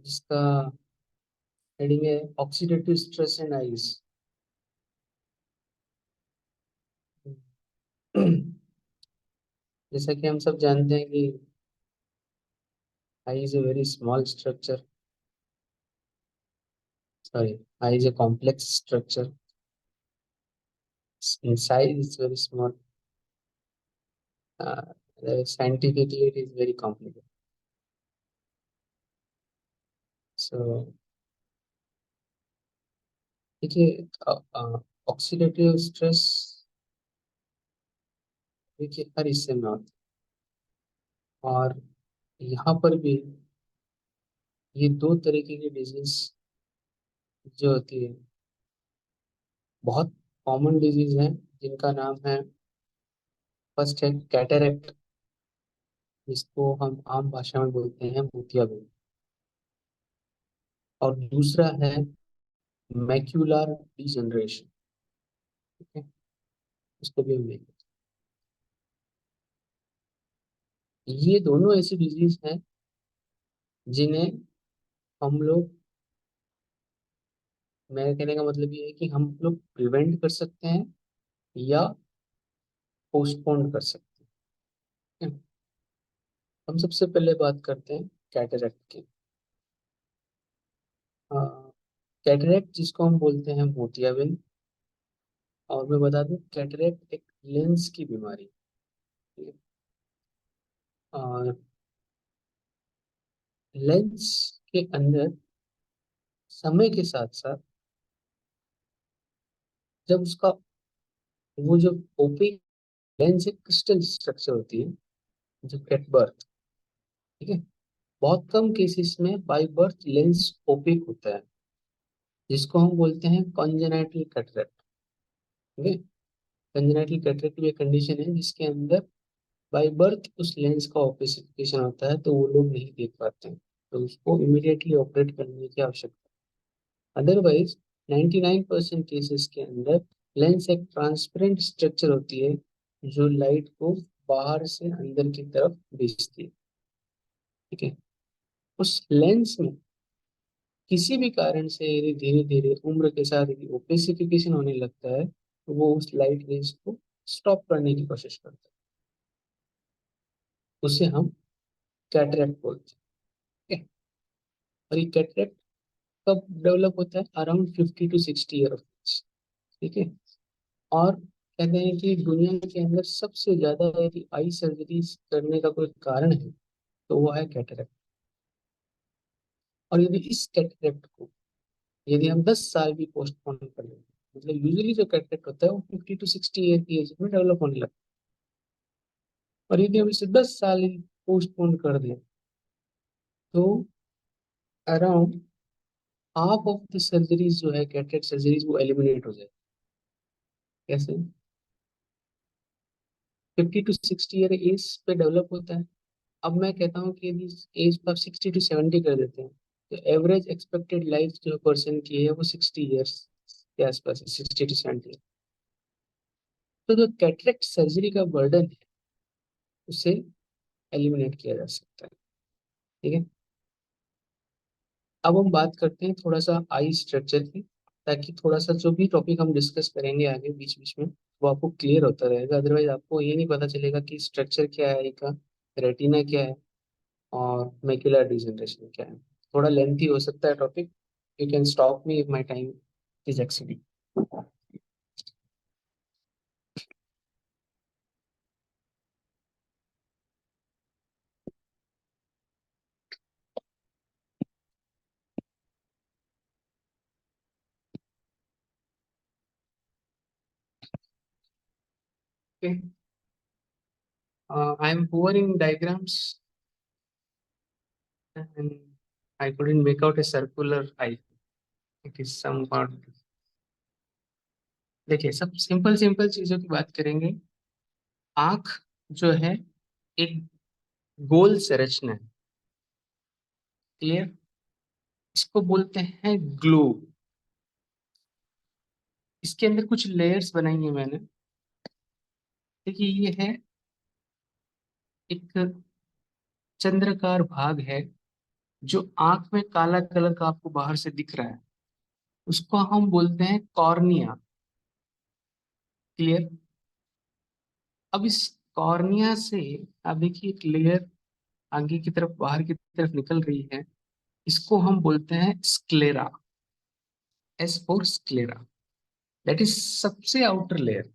जिसका हेडिंग है oxidative stress in eyes. जैसा कि हम सब जानते हैं कि eye is a very small structure, sorry, eye is a complex structure, in size is very small. uh, Scientifically it is very complicated. So देखिए, ऑक्सीडेटिव स्ट्रेस देखिए हर हिस्से में होता है, और यहाँ पर भी ये दो तरीके की डिजीज जो होती है, बहुत कॉमन डिजीज है, जिनका नाम है, फर्स्ट है कैटरेक्ट, जिसको हम आम भाषा में बोलते हैं मोतियाबिंद, और दूसरा है मैक्यूलर डिजनरेशन। ठीक है, इसको भी हम देखें। ये दोनों ऐसी डिजीज हैं जिन्हें हम लोग, मेरे कहने का मतलब ये है कि हम लोग प्रिवेंट कर सकते हैं या पोस्टपोन कर सकते हैं। हम सबसे पहले बात करते हैं कैटरेक्ट की। कैटरेक्ट जिसको हम बोलते हैं मोतियाबिंद, और मैं बता दूं कैटरेक्ट एक लेंस की बीमारी है। और लेंस के अंदर समय के साथ साथ जब उसका वो जो ओपेक लेंस एक क्रिस्टल स्ट्रक्चर होती है जो एट बर्थ, ठीक है, बहुत कम केसेस में बाय बर्थ लेंस ओपेक होता है, जिसको हम बोलते हैं कॉन्जेनाइटल कैटरेक्ट। ठीक है, कंजेनाइटल कैटरेक्ट भी एक कंडीशन है जिसके अंदर बाय बर्थ उस लेंस का ओपेसिफिकेशन होता है, तो वो लोग नहीं देख पाते हैं, तो उसको इमीडिएटली ऑपरेट करने की आवश्यकता है। अदरवाइज 99% केसेस के अंदर लेंस एक ट्रांसपेरेंट स्ट्रक्चर होती है जो लाइट को बाहर से अंदर की तरफ भेजती है। ठीक है, उस लेंस में किसी भी कारण से यदि धीरे धीरे उम्र के साथ यदि ओपेसिफिकेशन होने लगता है, तो वो उस लाइट रेज को स्टॉप करने की कोशिश करता है, उसे हम कैटरेक्ट बोलते हैं। ठीक है? और ये कैटरेक्ट कब डेवलप होता है? Around 50 to 60 year of age. ठीक है, और कहते हैं कि दुनिया के अंदर सबसे ज्यादा यदि आई सर्जरी करने का कोई कारण है तो वो है कैटरेक्ट। और यदि इस कैटरेक्ट को यदि हम 10 साल भी पोस्टपोन कर लें, मतलब यूजुअली जो कैटरेक्ट होता है वो 50 to 60 ईयर की एज में डेवलप होने लगता है, और यदि हम इसे 10 साल पोस्टपोन कर दें तो around half of the surgeries जो है कैटरेक्ट सर्जरीज वो एलिमिनेट हो जाए। कैसे? 50 to 60 ईयर एज पे डेवलप होता है। अब मैं कहता हूँ कि यदि एज को आप 60 to 70 कर देते हैं, तो एवरेज एक्सपेक्टेड लाइफ जो पर्सन की है वो 60 ईयर्स के आसपास है, 60 to 70। तो जो कैटरेक्ट सर्जरी का बर्डन है उसे एलिमिनेट किया जा सकता है। ठीक है, अब हम बात करते हैं थोड़ा सा आई स्ट्रक्चर की, ताकि थोड़ा सा जो भी टॉपिक हम डिस्कस करेंगे आगे बीच बीच में वो आपको क्लियर होता रहेगा। अदरवाइज आपको ये नहीं पता चलेगा कि स्ट्रक्चर क्या है आई का, रेटिना क्या है, और मैक्युलर डिजनरेशन क्या है। थोड़ा लेंथी हो सकता है topic, you can stop me if my time is exceeding. I am poor in diagrams and I couldn't make out a circular eye. It is some part. देखिए, सब सिंपल सिंपल चीजों की बात करेंगे। आंख जो है एक गोल संरचना है। क्लियर? इसको बोलते हैं ग्लोब। इसके अंदर कुछ लेयर्स बनाई है मैंने। देखिए, ये है एक चंद्राकार भाग है जो आंख में काला कलर का आपको बाहर से दिख रहा है उसको हम बोलते हैं कॉर्निया। क्लियर? अब इस कॉर्निया से आप देखिए एक लेयर आगे की तरफ बाहर की तरफ निकल रही है, इसको हम बोलते हैं sclera. S for sclera, that is सबसे आउटर लेयर,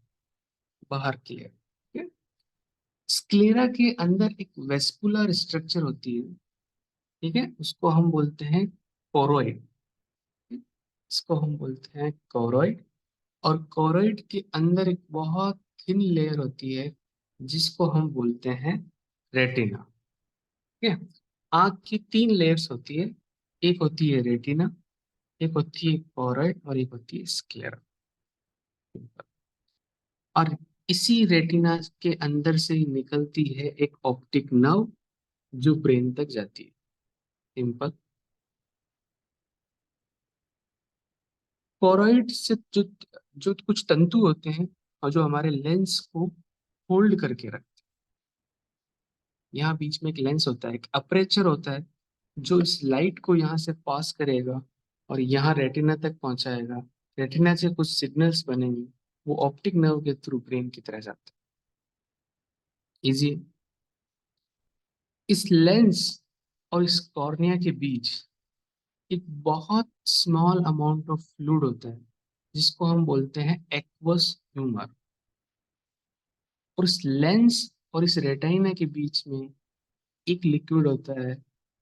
बाहर की लेयर। स्क्लेरा के अंदर एक वेस्कुलर स्ट्रक्चर होती है, ठीक है, उसको हम बोलते हैं कोरोइड। इसको हम बोलते हैं कोरोइड। और कोरोइड के अंदर एक बहुत थिन लेयर होती है जिसको हम बोलते हैं रेटिना। ठीक है? आंख की तीन लेयर्स होती है, एक होती है रेटिना, एक होती है कोरोइड, और एक होती है स्क्लेरा। और इसी रेटिना के अंदर से ही निकलती है एक ऑप्टिक नर्व जो ब्रेन तक जाती है। सिंपल। कोरोइड से जो जो कुछ तंतु होते हैं और जो हमारे लेंस को होल्ड करके रखते हैं। यहाँ बीच में एक लेंस होता है, एक अपर्चर होता है जो इस लाइट को यहाँ से पास करेगा और यहाँ रेटिना तक पहुंचाएगा। रेटिना से कुछ सिग्नल्स बनेंगे, वो ऑप्टिक नर्व के थ्रू ब्रेन की तरह जाते हैं। इजी। इस लेंस और इस कॉर्निया के बीच एक बहुत स्मॉल अमाउंट ऑफ फ्लूइड होता है जिसको हम बोलते हैं एक्वस ह्यूमर। और इस लेंस और इस रेटाइना के बीच में एक लिक्विड होता है,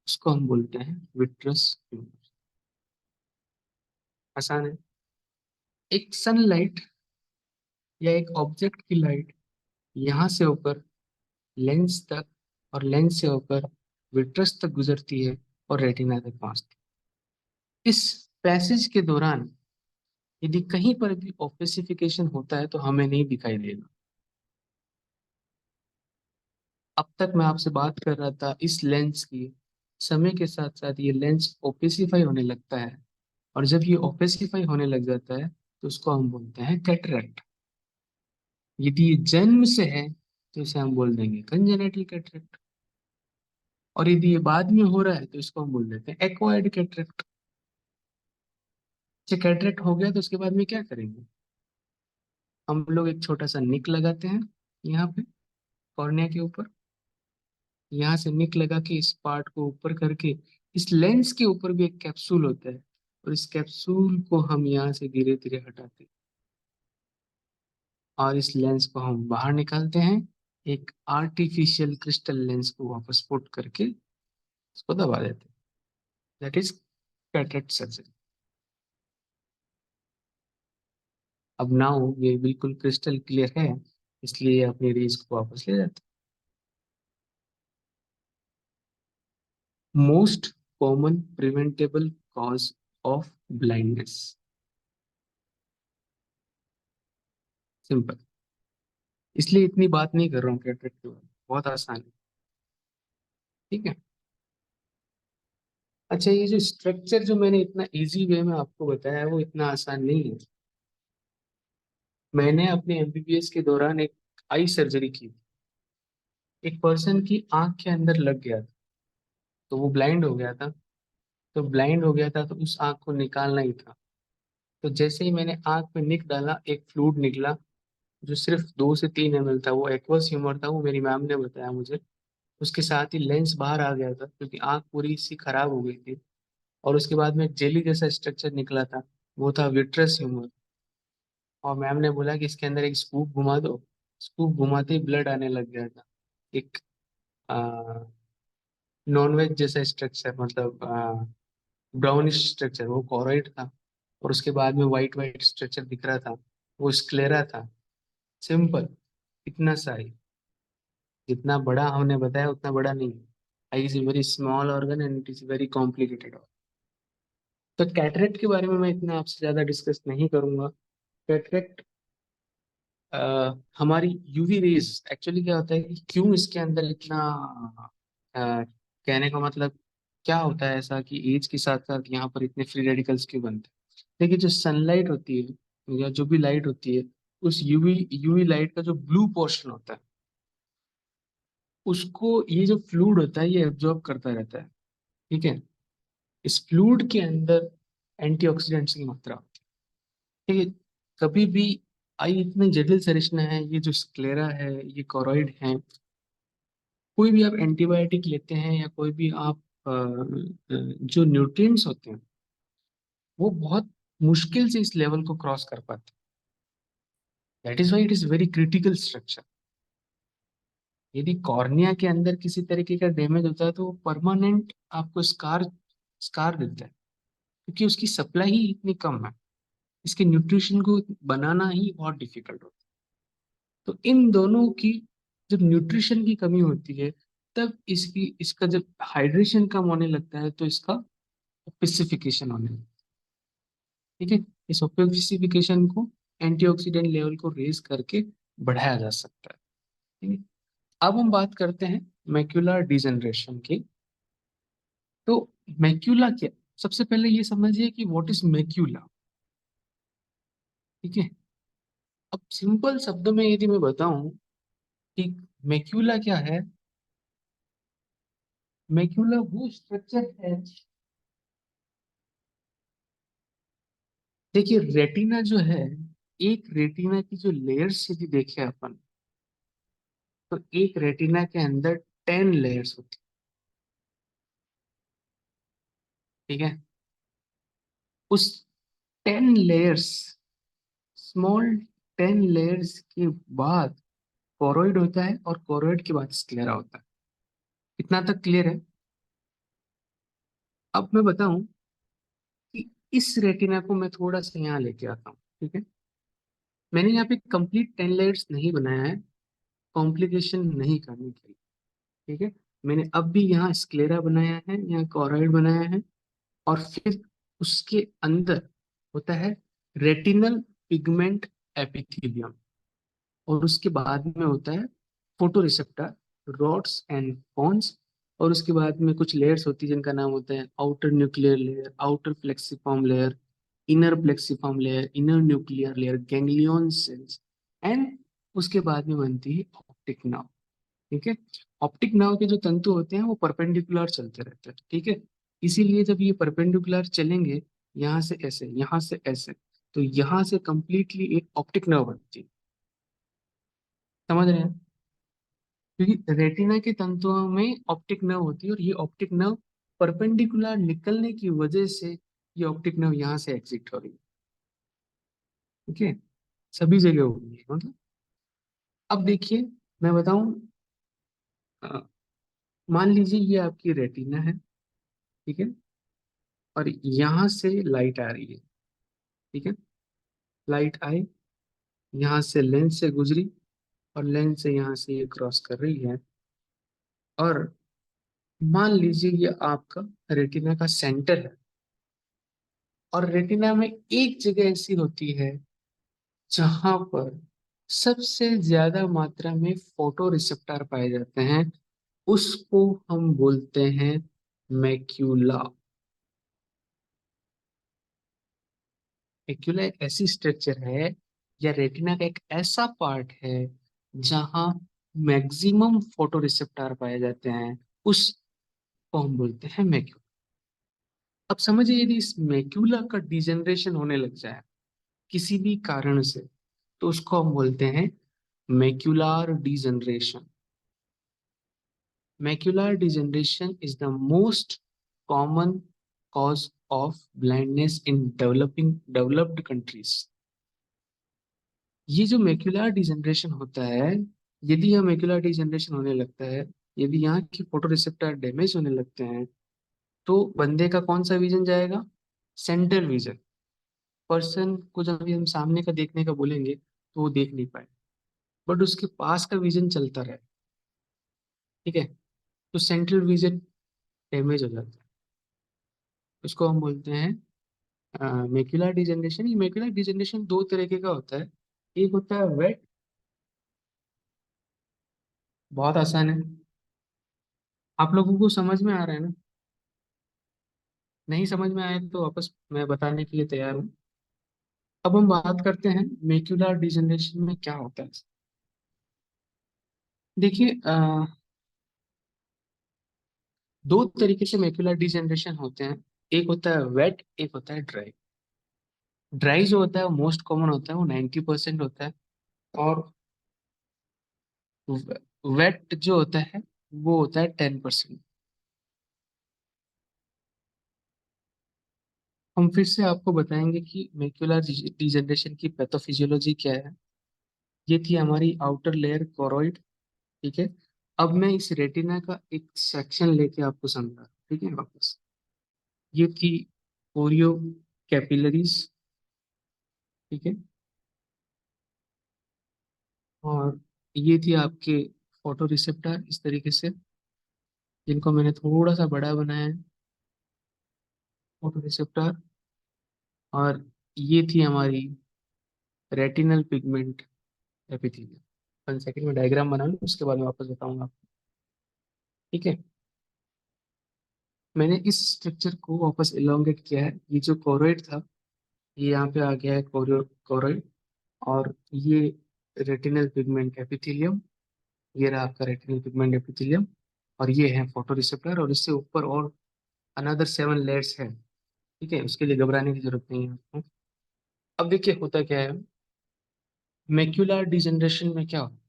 उसको हम बोलते हैं विट्रस ह्यूमर। आसान है। एक सनलाइट या एक ऑब्जेक्ट की लाइट यहाँ से होकर लेंस तक, और लेंस से होकर विट्रस तक गुजरती है और रेटिना तक पहुंचती है। इस पैसेज के दौरान यदि कहीं पर भी ऑप्टिसिफिकेशन होता है तो हमें नहीं दिखाई देगा। अब तक मैं आपसे बात कर रहा था इस लेंस की, समय के साथ साथ ये लेंस ओपेसिफाई होने लगता है, और जब ये ओपेसिफाई होने लग जाता है तो उसको हम बोलते हैं कैटरेक्ट। यदि ये जन्म से है तो इसे हम बोल देंगे कंजेनिटल कैटरेक्ट, और यदि ये बाद में हो रहा है तो इसको हम बोल देते हैं एक्वायर्ड कैटरेक्ट। जब कैटरेक्ट हो गया तो उसके बाद में क्या करेंगे? हम लोग एक छोटा सा निक लगाते हैं यहाँ पे कॉर्निया के ऊपर। यहाँ से निक लगा के इस पार्ट को ऊपर करके इस लेंस के ऊपर भी एक कैप्सूल होता है, और इस कैप्सूल को हम यहाँ से धीरे धीरे हटाते हैं और इस लेंस को हम बाहर निकालते हैं, एक आर्टिफिशियल क्रिस्टल लेंस को वापस पुट करके इसको दबा देते हैं। That is cataract surgery. अब नाउ ये बिल्कुल क्रिस्टल क्लियर है, इसलिए अपनी रेज को वापस ले जाते हैं। Most common preventable cause of blindness. Simple. इसलिए इतनी बात नहीं कर रहा हूँ कैटरेक्ट के बारे में, बहुत आसान है। ठीक है? अच्छा, ये जो स्ट्रक्चर जो मैंने इतना इजी वे में आपको बताया है वो इतना आसान नहीं है। मैंने अपने एमबीबीएस के दौरान एक आई सर्जरी की। एक पर्सन की आंख के अंदर लग गया था, तो वो ब्लाइंड हो गया था। तो ब्लाइंड हो गया था तो उस आंख को निकालना ही था। तो जैसे ही मैंने आंख में निक डाला, एक फ्लूइड निकला जो सिर्फ 2 से 3 ml था। वो एक्वस ह्यूमर था, वो मेरी मैम ने बताया मुझे। उसके साथ ही लेंस बाहर आ गया था क्योंकि आंख पूरी सी खराब हो गई थी। और उसके बाद में जेली जैसा स्ट्रक्चर निकला था, वो था विट्रस ह्यूमर। और मैम ने बोला कि इसके अंदर एक स्कूप घुमा दो। स्कूप घुमाते ही ब्लड आने लग गया था। एक नॉनवेज जैसा स्ट्रक्चर, मतलब ब्राउनिश स्ट्रक्चर, वो कॉरोइड था। और उसके बाद में वाइट वाइट स्ट्रक्चर दिख रहा था, वो स्क्लेरा था। सिंपल। इतना सा ही। जितना बड़ा हमने बताया उतना बड़ा नहीं है। Eye is a very small organ and it is very complicated. तो कैटरेक्ट के बारे में मैं इतना आपसे ज्यादा डिस्कस नहीं करूंगा। कैटरेक्ट हमारी यूवी रेज, एक्चुअली क्या होता है कि क्यों इसके अंदर इतना कहने का मतलब क्या होता है ऐसा कि एज के साथ साथ यहाँ पर इतने फ्री रेडिकल्स क्यों बनते हैं? देखिए, जो सनलाइट होती है या जो भी लाइट होती है, उस यूवी यूवी लाइट का जो ब्लू पोर्शन होता है उसको ये जो फ्लूइड होता है ये एब्जॉर्ब करता रहता है। ठीक है? इस फ्लूइड के अंदर एंटीऑक्सीडेंट्स की मात्रा होती है। ठीक है, कभी भी आई इतने जटिल संरचना है, ये जो स्क्लेरा है, ये कोरोइड है, कोई भी आप एंटीबायोटिक लेते हैं या कोई भी आप जो न्यूट्रिएंट्स होते हैं वो बहुत मुश्किल से इस लेवल को क्रॉस कर पाते हैं। That is why it is very critical structure. यदि कॉर्निया के अंदर किसी तरीके का डैमेज होता है तो वो परमानेंट आपको स्कार स्कार देता है, क्योंकि उसकी सप्लाई ही इतनी कम है, इसके न्यूट्रिशन को बनाना ही बहुत डिफिकल्ट होता है। तो इन दोनों की जब न्यूट्रिशन की कमी होती है, तब इसका जब हाइड्रेशन कम होने लगता है तो इसका ओपिसिफिकेशन होने लगता है। ठीक है, इस ओपिसिफिकेशन को एंटीऑक्सीडेंट लेवल को रेज करके बढ़ाया जा सकता है। ठीक है, अब हम बात करते हैं मैक्यूलर डिजनरेशन की। तो मैक्यूला क्या, सबसे पहले ये समझिए कि व्हाट इज मैक्यूला। ठीक है, अब सिंपल शब्दों में यदि मैं बताऊं कि मैक्यूला क्या है, मैक्यूला वो स्ट्रक्चर है। देखिए रेटिना जो है, एक रेटिना की जो लेयर्स यदि देखें अपन, तो एक रेटिना के अंदर 10 लेयर्स होती है। ठीक है, उस 10 लेयर्स, स्मॉल 10 लेयर्स के बाद कोरोइड होता है, और कोरोइड के बाद स्क्लेरा होता है। इतना तक क्लियर है। अब मैं बताऊं कि इस रेटिना को मैं थोड़ा सा यहाँ लेके आता हूँ। ठीक है, मैंने यहाँ पे कंप्लीट 10 लेयर्स नहीं बनाया है कॉम्प्लिकेशन नहीं करने के लिए। ठीक है, मैंने अब भी यहाँ स्क्लेरा बनाया है, यहाँ कोरॉइड बनाया है, और फिर उसके अंदर होता है रेटिनल पिगमेंट एपिथेलियम, और उसके बाद में होता है photo receptor, rods and cons, और उसके बाद में कुछ लेयर्स होती है जिनका नाम होता है outer nuclear layer, outer plexiform layer, inner plexiform layer, inner nuclear layer, ganglion cells, and उसके बाद में बनती है ऑप्टिक नर्व। ठीक है, ऑप्टिक नर्व के जो तंतु होते हैं वो परपेंडिकुलर चलते रहते हैं। ठीक है, इसीलिए जब ये परपेंडिकुलर चलेंगे, यहाँ से ऐसे, यहाँ से ऐसे, तो यहाँ से कंप्लीटली एक ऑप्टिक नर्व बनती है। समझ रहे हैं, क्योंकि रेटिना के तंतुओं में ऑप्टिक नर्व होती है, और ये ऑप्टिक नर्व परपेंडिकुलर निकलने की वजह से ये ऑप्टिक नर्व यहाँ से एग्जिट हो रही है। ठीक है, सभी जगह होगी मतलब। अब देखिए, मैं बताऊं, अ, मान लीजिए ये आपकी रेटिना है। ठीक है, और यहाँ से लाइट आ रही है। ठीक है, लाइट आई, यहाँ से लेंस से गुजरी, और लेंस से यहाँ से ये क्रॉस कर रही है, और मान लीजिए ये आपका रेटिना का सेंटर है। और रेटिना में एक जगह ऐसी होती है जहां पर सबसे ज्यादा मात्रा में फोटो रिसेप्टर पाए जाते हैं, उसको हम बोलते हैं मैक्यूला। मैक्यूला एक ऐसी स्ट्रक्चर है, या रेटिना का एक ऐसा पार्ट है जहां मैक्सिमम फोटो रिसेप्टर पाए जाते हैं, उसको हम बोलते हैं मैक्यूला। अब समझिए, यदि इस मैक्यूला का डिजेनरेशन होने लग जाए किसी भी कारण से, तो उसको हम बोलते हैं macular degeneration. Macular degeneration is the most common cause of blindness in developed countries. ये जो मैक्यूलर डिजेनरेशन होता है, यदि यह मैक्यूलर डिजेनरेशन होने लगता है, यदि यहाँ की फोटो रिसेप्टर डैमेज होने लगते हैं, तो बंदे का कौन सा विजन जाएगा? Central vision. पर्सन को जब भी हम सामने का देखने का बोलेंगे तो वो देख नहीं पाए, बट उसके पास का विजन चलता रहे। ठीक है, तो सेंट्रल विजन डैमेज हो जाता है, उसको हम बोलते हैं मैक्युलर डिजेनरेशन। ये मैक्युलर डिजेनरेशन दो तरीके का होता है। एक होता है वेट, बहुत आसान है, आप लोगों को समझ में आ रहा है ना? नहीं समझ में आए तो वापस मैं बताने के लिए तैयार हूँ। अब हम बात करते हैं मैक्युलर डिजेनरेशन में क्या होता है। देखिए, दो तरीके से मैक्युलर डिजेनरेशन होते हैं। एक होता है वेट, एक होता है ड्राई। ड्राई जो होता है मोस्ट कॉमन होता है, वो 90% होता है। और वेट जो होता है वो होता है 10%। हम फिर से आपको बताएंगे कि मैक्युलर डिजनरेशन की पैथोफिजियोलॉजी क्या है। ये थी हमारी आउटर लेयर कोरोइड। ठीक है। अब मैं इस रेटिना का एक सेक्शन लेके आपको समझा, ठीक है वापस। ये थी कोरियो कैपिलरीज। ठीक है। और ये थी आपके फोटो रिसेप्टर इस तरीके से, जिनको मैंने थोड़ा सा बड़ा बनाया है, फोटो रिसेप्टर। और ये थी हमारी रेटिनल पिगमेंट एपिथेलियम। 1 सेकंड में डायग्राम बना लूँ, उसके बाद मैं वापस बताऊंगा आपको। ठीक है। मैंने इस स्ट्रक्चर को वापस इलोंगेट किया है। ये जो कोरोइड था, ये यहाँ पे आ गया है कोरोइड। और ये रेटिनल पिगमेंट एपिथेलियम, ये रहा आपका रेटिनल पिगमेंट एपिथेलियम। और ये है फोटो रिसेप्टर, और इससे ऊपर और अनदर 7 लेयर्स है। ठीक है, उसके लिए घबराने की जरूरत नहीं है आपको। अब देखिए होता क्या है मैक्युलर डिजनरेशन में, क्या होता है।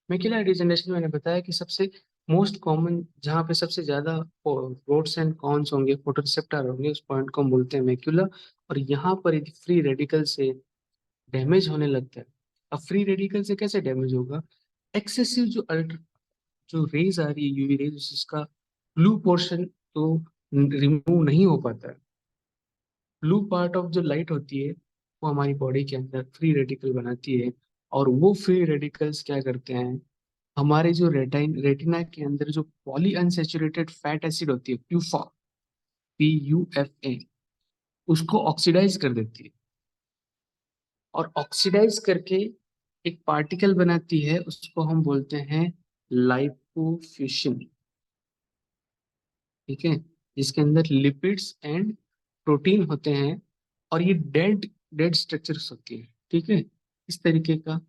मैक्युलर डिजनरेशन मैंने बताया कि सबसे मोस्ट कॉमन, जहाँ पे सबसे ज्यादा प्रोस एंड कॉन्स होंगे, फोटोरिसेप्टर होंगे, उस पॉइंट को हम बोलते हैं मैक्युलर। और यहाँ पर यदि फ्री रेडिकल से डैमेज होने लगता है। अब फ्री रेडिकल से कैसे डैमेज होगा? एक्सेसिव जो अल्ट्रा, जो रेज आ रही है, यूवी रेज, उसका ब्लू पोर्शन तो रिमूव नहीं हो पाता है। ब्लू पार्ट ऑफ जो लाइट होती है, वो हमारी बॉडी के अंदर फ्री रेडिकल बनाती है। और वो फ्री रेडिकल्स क्या करते हैं, हमारे जो रेटिना के अंदर जो पॉली अनसेचुरेटेड फैट एसिड होती है, प्यूफा, PUFA, उसको ऑक्सीडाइज कर देती है। और ऑक्सीडाइज करके एक पार्टिकल बनाती है, उसको हम बोलते हैं लाइपोफ्यूशन। ठीक है। जिसके अंदर लिपिड्स एंड प्रोटीन होते हैं। और ये डेड डेड स्ट्रक्चर्स होती है। ठीक है। इस तरीके का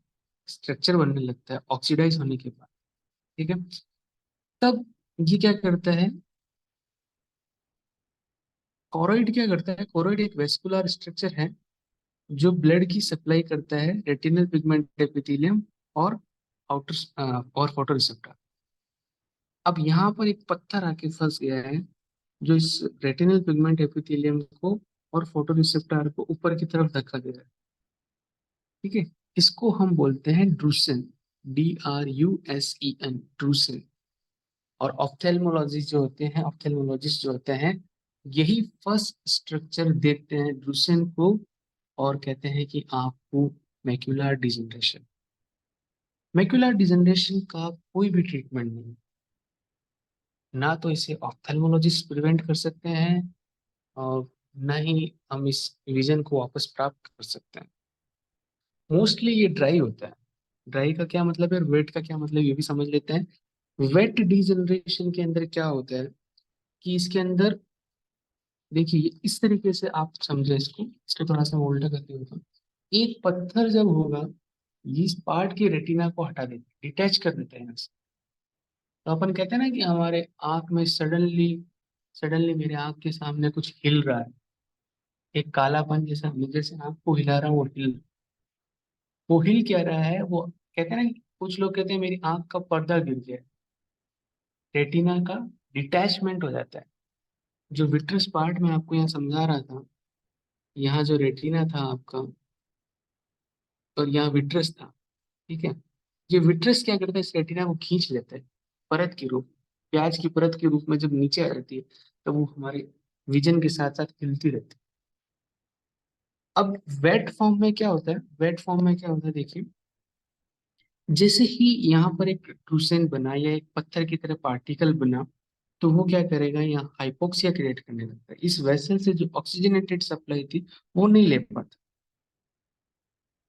स्ट्रक्चर बनने लगता है ऑक्सीडाइज होने के बाद। ठीक है। तब ये क्या करता है, कोरोइड क्या करता है, कोरोइड एक वेस्कुलर स्ट्रक्चर है जो ब्लड की सप्लाई करता है रेटिनल पिगमेंट एपिथेलियम और आउटर और फोटोरिसेप्टर। अब यहाँ पर एक पत्थर आके फंस गया है, जो इस रेटिनल पिगमेंट एपिथेलियम को और फोटोरिसेप्टर को ऊपर की तरफ धक्का दे रहा है। ठीक है। इसको हम बोलते हैं ड्रूसेन, DRUSEN, ड्रूसेन। और ऑप्थेल्मोलॉजिस्ट जो होते हैं, ऑप्थेल्मोलॉजिस्ट जो होते हैं, यही फर्स्ट स्ट्रक्चर देखते हैं ड्रूसेन को, और कहते हैं कि आपको मैक्युलर डिजनरेशन। मैक्युलर डिजनरेशन का कोई भी ट्रीटमेंट नहीं, ना तो इसे ऑप्थेल्मोलॉजिस्ट प्रिवेंट कर सकते हैं, और ना ही हम इस विजन को वापस प्राप्त कर सकते हैं। मोस्टली ये ड्राई होता है। ड्राई का क्या मतलब है, वेट का क्या मतलब, ये भी समझ लेते हैं। वेट डिजनरेशन के अंदर क्या होता है कि इसके अंदर, देखिए इस तरीके से आप समझे इसको थोड़ा सा उल्टा करके होता, एक पत्थर जब होगा, ये इस पार्ट की रेटिना को हटा देते, डिटैच कर देते हैं इससे। तो अपन कहते हैं ना कि हमारे आंख में सडनली सडनली मेरे आंख के सामने कुछ हिल रहा है, एक कालापन जैसा, मैं जैसे आंख को हिला रहा हूँ, वो हिल क्या रहा है, वो कहते हैं ना कि कुछ लोग कहते हैं मेरी आंख का पर्दा गिर गया, रेटिना का डिटैचमेंट हो जाता है। जो विट्रस पार्ट में आपको यहाँ समझा रहा था, यहाँ जो रेटिना था आपका, और यहाँ विट्रस था। ठीक है। ये विट्रस क्या करता है, इस रेटिना को खींच लेता है, परत के रूप, प्याज की परत के रूप में जब नीचे आ जाती है, तो वो हमारे विजन के साथ साथ हिलती रहती है। अब वेट फॉर्म में क्या होता है, वेट फॉर्म में क्या होता है, देखिए जैसे ही यहाँ पर एक ट्रूसेन बना या एक पत्थर की तरह पार्टिकल बना, तो वो क्या करेगा, यहाँ हाइपोक्सिया क्रिएट करने लगता है। इस वेसल से जो ऑक्सीजनेटेड सप्लाई थी, वो नहीं ले पाता।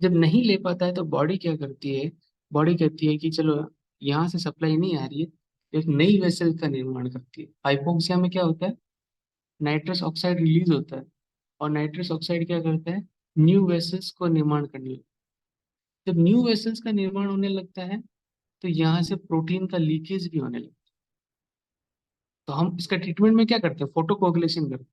जब नहीं ले पाता है तो बॉडी क्या करती है, बॉडी कहती है कि चलो यहाँ से सप्लाई नहीं आ रही है, तो एक नई वेसल का निर्माण करती है। हाइपोक्सिया में क्या होता है, नाइट्रस ऑक्साइड रिलीज होता है, और नाइट्रस ऑक्साइड क्या करता है, न्यू वेसल्स को निर्माण करने लगता है। जब न्यू वेसल्स का निर्माण होने लगता है, तो यहाँ से प्रोटीन का लीकेज भी होने लगता है। तो हम इसका ट्रीटमेंट में क्या करते हैं, फोटो कोगुलेशन करते हैं।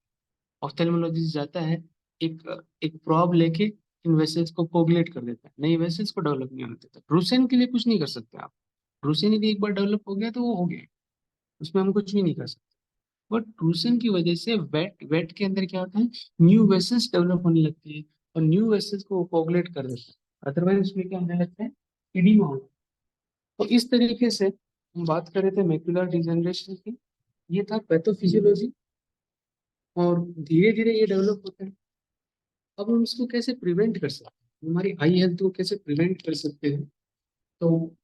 ऑफ्थेल्मोलॉजिस्ट जाता है, एक एक प्रॉब लेके इन वेसल्स को कोगुलेट कर देता है, नई वेसल्स को डेवलप नहीं होने देता। ब्रूसेन के लिए कुछ नहीं कर सकते आप। ब्रूसेन यदि एक बार डेवलप हो गया तो वो हो गया, उसमें हम कुछ भी नहीं कर सकते। बट ब्रूसेन की वजह से वेट वेट के अंदर क्या होता है, न्यू वेसल्स डेवलप होने लगती है, और न्यू वेसल्स को कोगुलेट कर देता है, अदरवाइज उसमें क्या होने लगता है, इडीमा होता है। तो इस तरीके से हम बात कर रहे थे मैकुलर डिजेनरेशन की, ये था पैथोफिजियोलॉजी, और धीरे धीरे ये डेवलप होता है। अब हम इसको कैसे प्रिवेंट कर सकते हैं, हमारी आई हेल्थ को कैसे प्रिवेंट कर सकते हैं? तो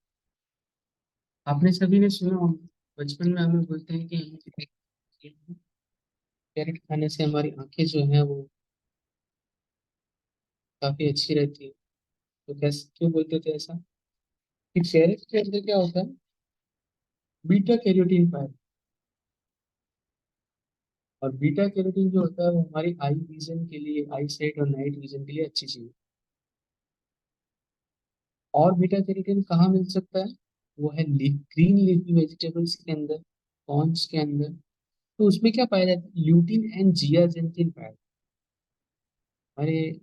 आपने सभी ने सुना होगा, बचपन में हमें बोलते हैं कि कैरेट खाने से हमारी आंखें जो है वो काफी अच्छी रहती है। तो कैसे, क्यों बोलते थे ऐसा? कि कैरेट के अंदर क्या होता है, बीटा कैरोटीन पाया, और बीटा कैरोटीन जो होता है वो हमारी आई विजन के लिए, आई साइट और नाइट विजन के लिए अच्छी चीज है। और बीटा कैरोटीन कहाँ मिल सकता है? वो है ग्रीन लीफी वेजिटेबल्स के अंदर, कॉर्न्स के अंदर। तो उसमें क्या पाया जाता है, ल्यूटिन एंड जियाजेंथिन पाया जाता है। हमारे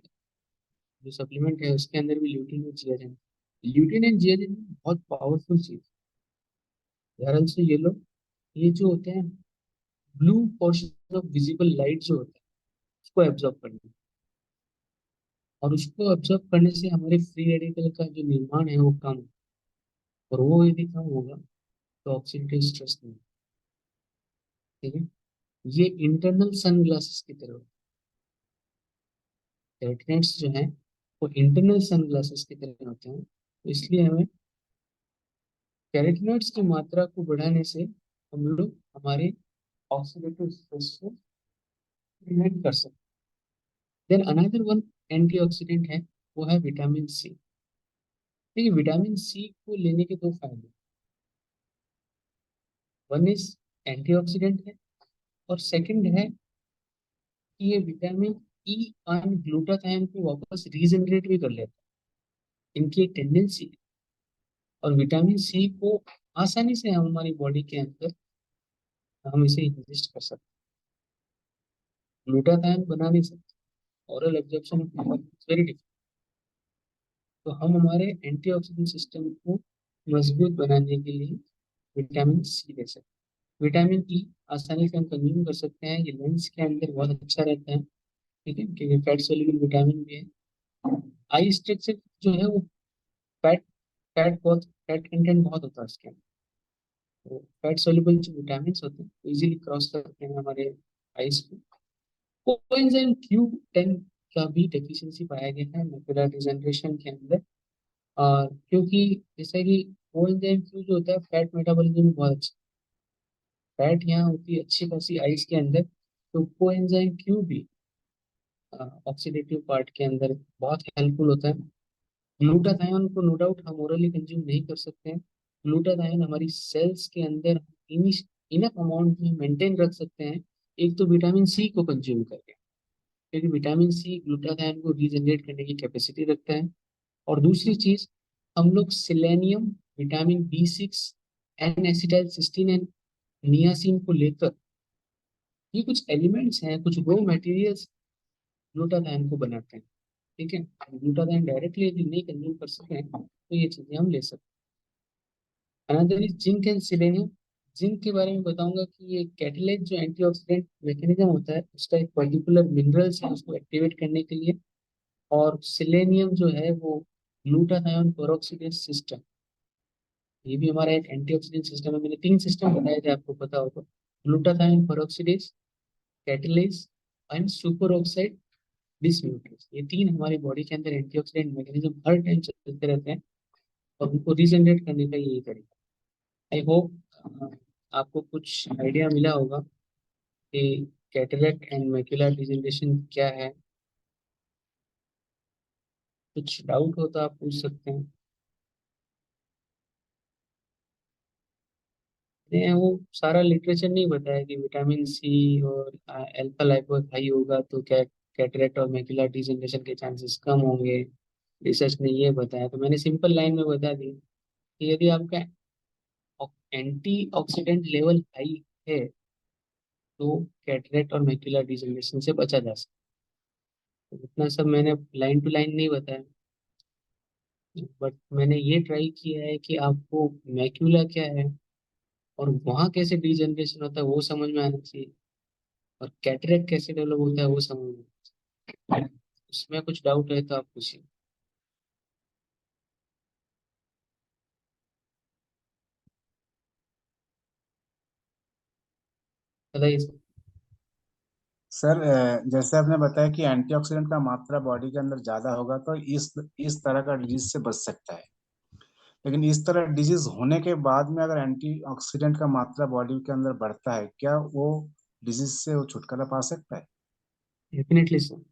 जो सप्लीमेंट है उसके अंदर भी ल्यूटिन और जियाजेंथिन, ल्यूटिन एंड जियाजेंथिन बहुत पावरफुल चीज। ध्यान से ये लो, ये जो होते हैं blue portion of visible light जो होता है उसको एब्जॉर्ब करना, और उसको एब्जॉर्ब करने से हमारे फ्री रेडिकल का जो निर्माण है वो कम होगा। और वो यदि कम होगा तो ऑक्सीडेटिव स्ट्रेस नहीं होगा। ठीक है, ये इंटरनल सन ग्लासेस की तरह कैटनेट्स जो हैं वो इंटरनल सन ग्लासेस की तरह होते हैं, तो इसलिए हमें कैरोटीनॉइड्स की मात्रा को बढ़ाने से हम लोग हमारे ऑक्सीडेटिव स्ट्रेस को प्रिवेंट कर सकते हैं। देन अनदर वन एंटीऑक्सीडेंट है, वो है विटामिन सी। देखिए विटामिन सी को लेने के दो फायदे, वन इज एंटीऑक्सीडेंट है, और सेकंड है कि ये विटामिन ई आयन ग्लूटाथायन को वापस रीजनरेट भी कर लेता है, इनकी एक टेंडेंसी है। और विटामिन सी को आसानी से हम हमारी बॉडी के अंदर हम इसे इंजेस्ट कर सकते हैं, ग्लूटाथायन बना नहीं सकते, ओरल एब्जॉर्प्शन वेरी डिफिकल्ट। तो हम हमारे एंटीऑक्सीडेंट सिस्टम को मजबूत बनाने के लिए विटामिन सी ले सकते हैं। विटामिन ई आसानी से हम कंज्यूम कर सकते हैं, ये लंग्स के अंदर बहुत अच्छा रहता है। ठीक है, क्योंकि फैट सोल्यूबल विटामिन भी है। आई स्ट्रक्चर जो है वो फैट फैट कंटेंट बहुत होता है उसके अंदर। तो फैट सोल्यूबल जो विटामिन होते हैं वो इजीली क्रॉस करते हैं हमारे आईज को। कोएंजाइम Q10 का भी डेफिशिएंसी पाया गया है मैकुलर डिजनरेशन के अंदर। और क्योंकि जैसे कि कोएंजाइम Q जो होता है फैट मेटाबॉलिज्म में बहुत अच्छा, फैट यहाँ होती है अच्छी खासी आइस के अंदर, तो कोएंजाइम Q भी ऑक्सीडेटिव पार्ट के अंदर बहुत हेल्पफुल होता है। ग्लूटाथायोन को नो डाउट हम ओरली कंज्यूम नहीं कर सकते हैं। ग्लूटाथायोन हमारी सेल्स के अंदर इनफ अमाउंट में मेंटेन रख सकते हैं, एक तो विटामिन सी को कंज्यूम करके, क्योंकि विटामिन सी ग्लूटाथायोन को रीजनरेट करने की कैपेसिटी रखता है। और दूसरी चीज, हम लोग selenium, vitamin B6, N acetyl cysteine and niacin को लेकर, ये कुछ एलिमेंट्स हैं, कुछ रो मटेरियल्स ग्लूटाथायोन को बनाते हैं। ठीक है, ग्लूटाथायोन डायरेक्टली यदि नहीं कंज्यूम कर सकते हैं तो ये चीजें हम ले सकते हैं। Another is zinc and selenium. Zinc के बारे में बताऊंगा कि ये कैटेलाइज जो एंटीऑक्सीडेंट मैकेनिज्म होता है उसका एक पर्टिकुलर मिनरल्स है उसको एक्टिवेट करने के लिए। और सिलेनियम जो है वो ग्लूटाथायोन पेरोक्सीडेज सिस्टम, ये भी हमारा एक एंटीऑक्सीडेंट सिस्टम है। मैंने तीन सिस्टम बताए थे, आपको पता होगा, glutathione peroxidase, catalase and super oxide dismutase. ये तीन हमारी बॉडी के अंदर एंटीऑक्सीडेंट मैकेनिज्म हर टाइम चलते रहते हैं, और उनको रीजनरेट करने का यही तरीका। आई होप आपको कुछ आइडिया मिला होगा कि कैटरेक्ट एंड मैकुलर डिजनरेशन क्या है। कुछ डाउट हो तो आप पूछ सकते हैं। ने वो सारा लिटरेचर नहीं बताया कि विटामिन सी और अल्फा लाइपोइक हाई होगा तो क्या कैटरेक्ट और मैकुलर डिजनरेशन के चांसेस कम होंगे। रिसर्च ने ये बताया, तो मैंने सिंपल लाइन में बता दी कि यदि आपका एंटी ऑक्सीडेंट लेवल हाई है तो कैटरेक्ट और मैक्युलर डिजनरेशन से बचा जा सकता है। इतना सब मैंने लाइन टू लाइन नहीं बताया, बट मैंने ये ट्राई किया है कि आपको मैक्यूला क्या है और वहाँ कैसे डिजनरेशन होता है वो समझ में आना चाहिए, और कैटरेक्ट कैसे डेवलप होता है वो समझ में आना चाहिए। उसमें कुछ डाउट है तो आप पूछिए। बताइए सर। सर जैसे आपने बताया कि एंटीऑक्सीडेंट का मात्रा बॉडी के अंदर ज्यादा होगा तो इस तरह का डिजीज से बच सकता है। लेकिन इस तरह डिजीज होने के बाद में अगर एंटीऑक्सीडेंट का मात्रा बॉडी के अंदर बढ़ता है, क्या वो डिजीज से वो छुटकारा पा सकता है? Definitely sir.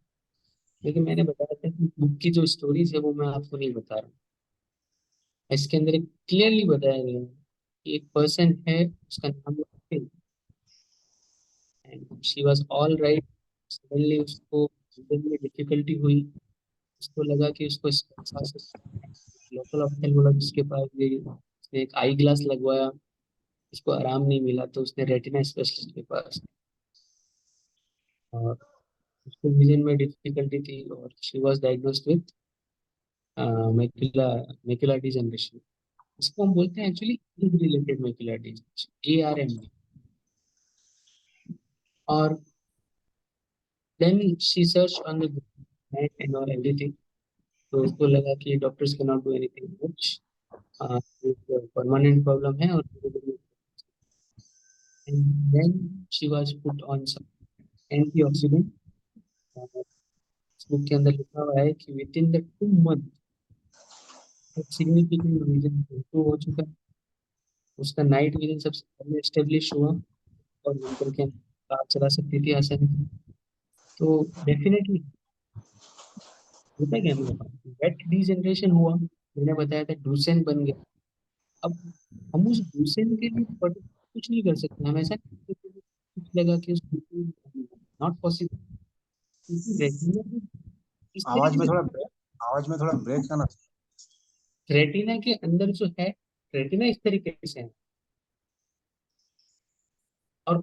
लेकिन मैंने बताया था कि बुक की जो स्टोरीज है वो मैं आपको नहीं बता रहा हूँ। इसके अंदर एक क्लियरली बताया गया है कि एक पर्सन है, उसका नाम है, and she was all right. Suddenly उसको breathing में डिफिकल्टी हुई। उसको लगा कि उसको लोकल ऑप्थेल्मोलॉजिस्ट के पास गई, उसने एक आई ग्लास लगवाया, उसको आराम नहीं मिला तो उसने रेटिना स्पेशलिस्ट के पास, और उसको विजन में डिफिकल्टी थी और she was diagnosed with macula macular degeneration. इसको हम बोलते हैं actually related macular disease, ARMD। और then she search on the net and all everything. तो उसको लगा कि doctors can not do anything much, permanent problem है, और then she was put on some antioxidant. इस बुक के अंदर लिखा हुआ है कि विद इन द 2 मंथ एक सिग्निफिकेंट विजन इम्प्रूव हो चुका है। उसका नाइट विजन सबसे पहले एस्टेब्लिश हुआ, और विंटर के अंदर कार चला सकती थी आसानी से। तो डेफिनेटली होता क्या मेरे पास, वेट डिजनरेशन हुआ, मैंने बताया था ड्रूसेन बन गया। अब हम उस ड्रूसेन के लिए कुछ नहीं कर सकते, हम ऐसा नहीं कर सकते कि कुछ लगा कि उसको नॉट पॉसिबल, क्योंकि रेटिना इस आवाज तरीके में से, थोड़ा आवाज में थोड़ा ब्रेक करना। रेटिना के अंदर जो है, रेटिना इस तरीके से है, और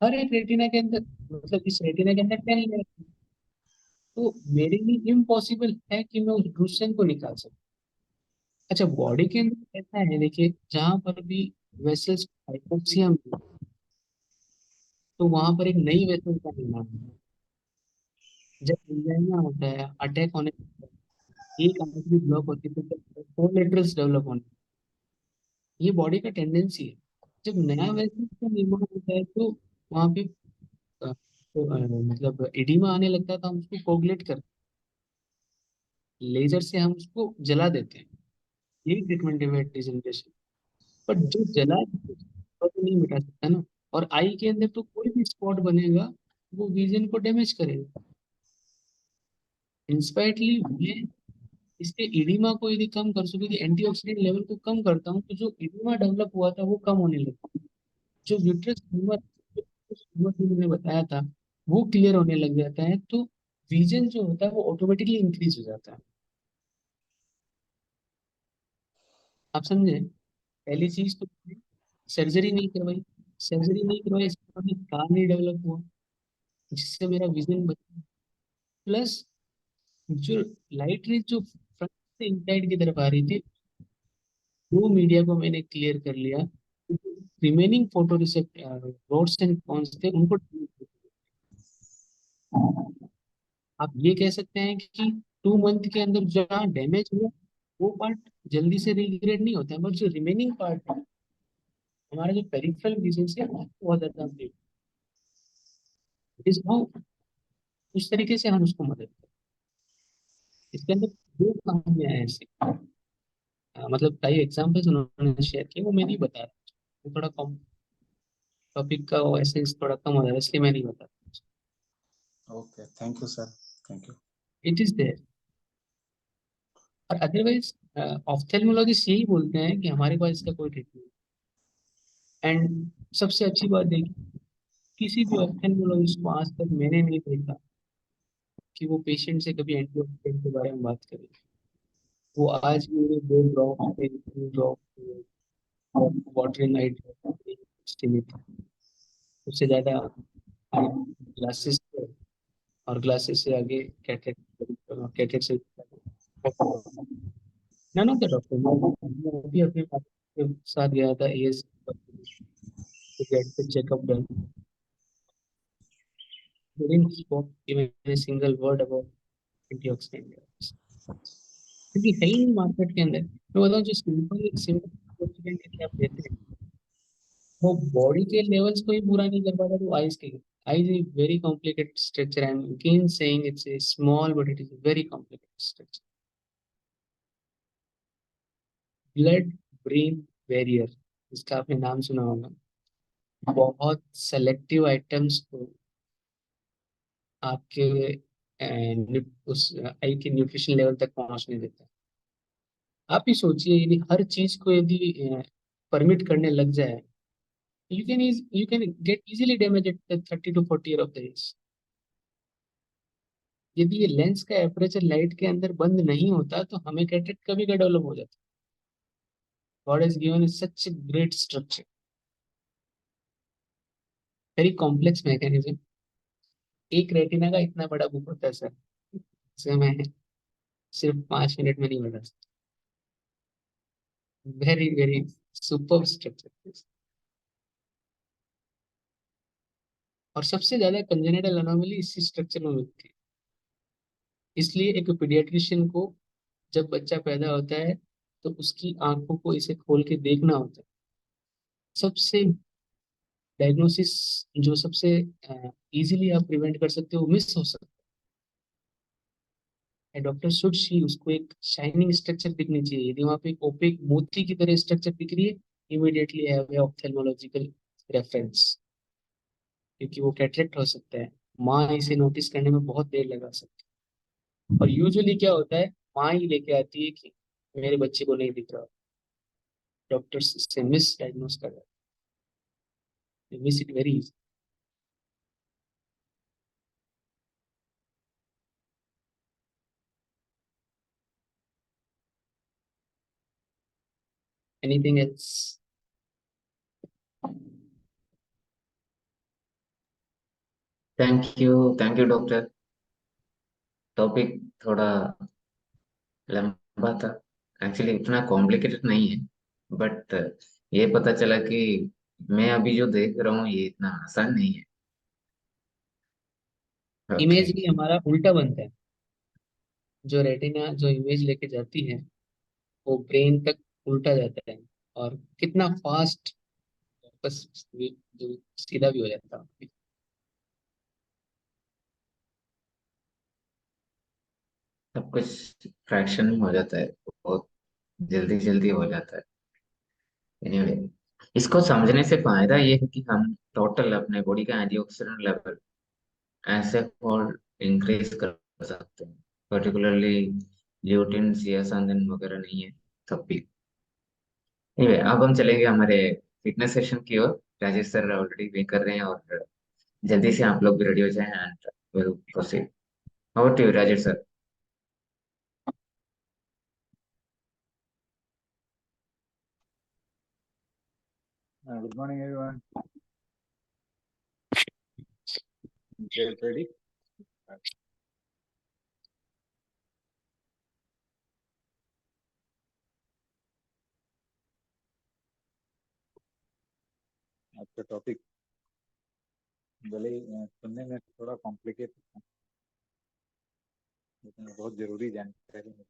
हर एक रेटिना के अंदर, मतलब इस रेटिना के अंदर 10 लेयर। तो मेरे लिए इम्पॉसिबल है कि मैं उस ड्रूसेन को निकाल सकूं। अच्छा, बॉडी के अंदर ऐसा है, देखिए जहां पर भी वेसल्स हाइपोक्सिया में, तो वहां पर एक नई वेसल का निर्माण होता है। जब एंजाइना होता है, अटैक होने पर एक आर्टरी ब्लॉक होती है तो कोलेटरल्स डेवलप होने, ये बॉडी का टेंडेंसी है। जब नया वेसल का निर्माण होता है तो वहां पे मतलब एडिमा आने लगता है, तो हम उसको कोगुलेट करते हैं, लेजर से हम उसको जला देते हैं। यही ट्रीटमेंट है वेट डिजनरेशन। बट जो जला है, वो तो नहीं मिटा सकता ना। और आई के अंदर तो कोई भी स्पॉट बनेगा, वो विजन को डैमेज करेगा। इंस्पायरली मैं इसके इडिमा को यदि कम कर सकूं, यदि एंटीऑक्सीडेंट लेवल को कम करता हूँ, तो जो इडिमा डेवलप हुआ था वो कम होने लगता है। जो विट्रस ट्यूमर जो मैंने बताया था वो क्लियर होने लग जाता है, तो विजन जो होता है वो ऑटोमेटिकली इंक्रीज हो जाता है। आप समझे? पहली चीज तो सर्जरी नहीं करवाई। सर्जरी नहीं करवाई, इसका मतलब कान नहीं डेवलप हुआ, जिससे मेरा विजन बचा। प्लस जो लाइट रेज जो फ्रंट से इनसाइड की तरफ आ रही थी, वो मीडिया को मैंने क्लियर कर लिया। Remaining photoreceptor rods and cones थे उनको delete कर दिया। आप ये कह सकते हैं कि 2 मंथ के अंदर जहाँ डैमेज हुआ वो पार्ट जल्दी से रिग्रेड नहीं होता है, बट जो रिमेनिंग पार्ट है, हमारा जो पेरिफेरल विजन से बहुत ज्यादा अपडेट इस हाउ, उस तरीके से हम उसको मदद करें। इसके अंदर दो कहानियां हैं ऐसे, मतलब कई एग्जांपल्स उन्होंने शेयर किए, वो मैं नहीं बता रहा, वो थोड़ा कम टॉपिक का वो एसेंस थोड़ा कम हो रहा है, इसलिए मैं नहीं बता। Okay, thank you sir. Thank you. It is there. और अदरवाइज ऑफ्थेल्मोलॉजिस्ट यही बोलते हैं कि हमारे पास इसका कोई ट्रीटमेंट नहीं। एंड सबसे अच्छी बात देखिए, किसी भी ऑफ्थेल्मोलॉजिस्ट को आज तक मैंने नहीं देखा कि वो पेशेंट से कभी एंटीऑक्सीडेंट के बारे में बात करे। वो आज भी उन्हें 2 drop 3 drop water in I drop, सबसे ज्यादा ग्लासेस, और ग्लासेस से आगे कैटरेक्ट, कैटरेक्ट से नन ऑफ द डॉक्टर। मैं भी अपने पापा के साथ गया था as to get the checkup done. They didn't spoke even a single word about antioxidant drugs. क्योंकि है ही नहीं मार्केट के अंदर। मैं बताऊँ, जो सिंपल सिंपल एंटीऑक्सीडेंट यदि आप लेते हैं, वो बॉडी के लेवल्स को ही पूरा नहीं कर पाता, तो आइज के, eyes is very complicated structure. I am again saying it's a small but it is very complicated structure. Blood brain barrier, इसका आपने नाम सुना होगा। बहुत सेलेक्टिव आइटम्स को आपके उस आई के न्यूट्रिशन लेवल तक पहुंचने देता है। आप ही सोचिए, यदि हर चीज को यदि परमिट करने लग जाए, you can get easily damage at 30 to 40 year of the age. यदि ये लेंस का एपरेचर लाइट के अंदर बंद नहीं होता तो हमें कैटरेक्ट कभी का डेवलप हो जाता। God has given such a great structure, very complex mechanism. एक रेटिना का इतना बड़ा बुक होता है सर, इसे मैं सिर्फ 5 मिनट में नहीं बता सकता। Very very super structure. और सबसे ज्यादा कंजेनिटल अनोमली इसी स्ट्रक्चर में मिलती है। इसलिए एक पीडियाट्रिशियन को जब बच्चा पैदा होता है तो उसकी आंखों को इसे खोल के देखना होता है। सबसे डायग्नोसिस जो सबसे इजीली आप प्रिवेंट कर सकते हो, मिस हो सकता है। डॉक्टर शुड सी उसको एक शाइनिंग स्ट्रक्चर दिखनी चाहिए। यदि वहाँ पे एक ओपेक मोती की तरह स्ट्रक्चर दिख रही है, इमीडिएटली हैव ए ऑप्थेल्मोलॉजिकल रेफरेंस, क्योंकि वो कैटरेक्ट हो सकता है। माँ इसे नोटिस करने में बहुत देर लगा सकती है, और यूजुअली क्या होता है, माँ ही लेके आती है कि मेरे बच्चे को नहीं दिख रहा। डॉक्टर्स इससे मिस डायग्नोस कर रहे हैं, miss it very easy. Anything else? Thank you doctor. Topic थोड़ा लंबा था, एक्चुअली इतना कॉम्प्लिकेटेड नहीं है, बट ये पता चला कि मैं अभी जो देख रहा हूँ ये इतना आसान नहीं है। ओके। इमेज भी हमारा उल्टा बनता है। जो रेटिना जो इमेज लेके जाती है, वो ब्रेन तक उल्टा जाता है, और कितना फास्ट बस जो सीधा भी हो जाता है। सब कुछ फ्रैक्शन में हो जाता है, बहुत जल्दी जल्दी हो जाता है। एनीवे, इसको समझने से फायदा ये है कि हम टोटल अपने बॉडी का एंटीऑक्सीडेंट लेवल ऐसे और इंक्रीज कर सकते हैं, पर्टिकुलरली ल्यूटिन जियासांथिन वगैरह नहीं है तब भी। anyway, अब हम चलेंगे हमारे फिटनेस सेशन की ओर। राजेश सर ऑलरेडी वेट कर रहे हैं, और जल्दी से आप लोग भी रेडी हो जाएं and will proceed. Over to you Rajesh sir. Good morning, everyone. Get ready. आपका टॉपिक भले ही सुनने में थोड़ा कॉम्प्लिकेटेड है, लेकिन बहुत जरूरी जानकारी है।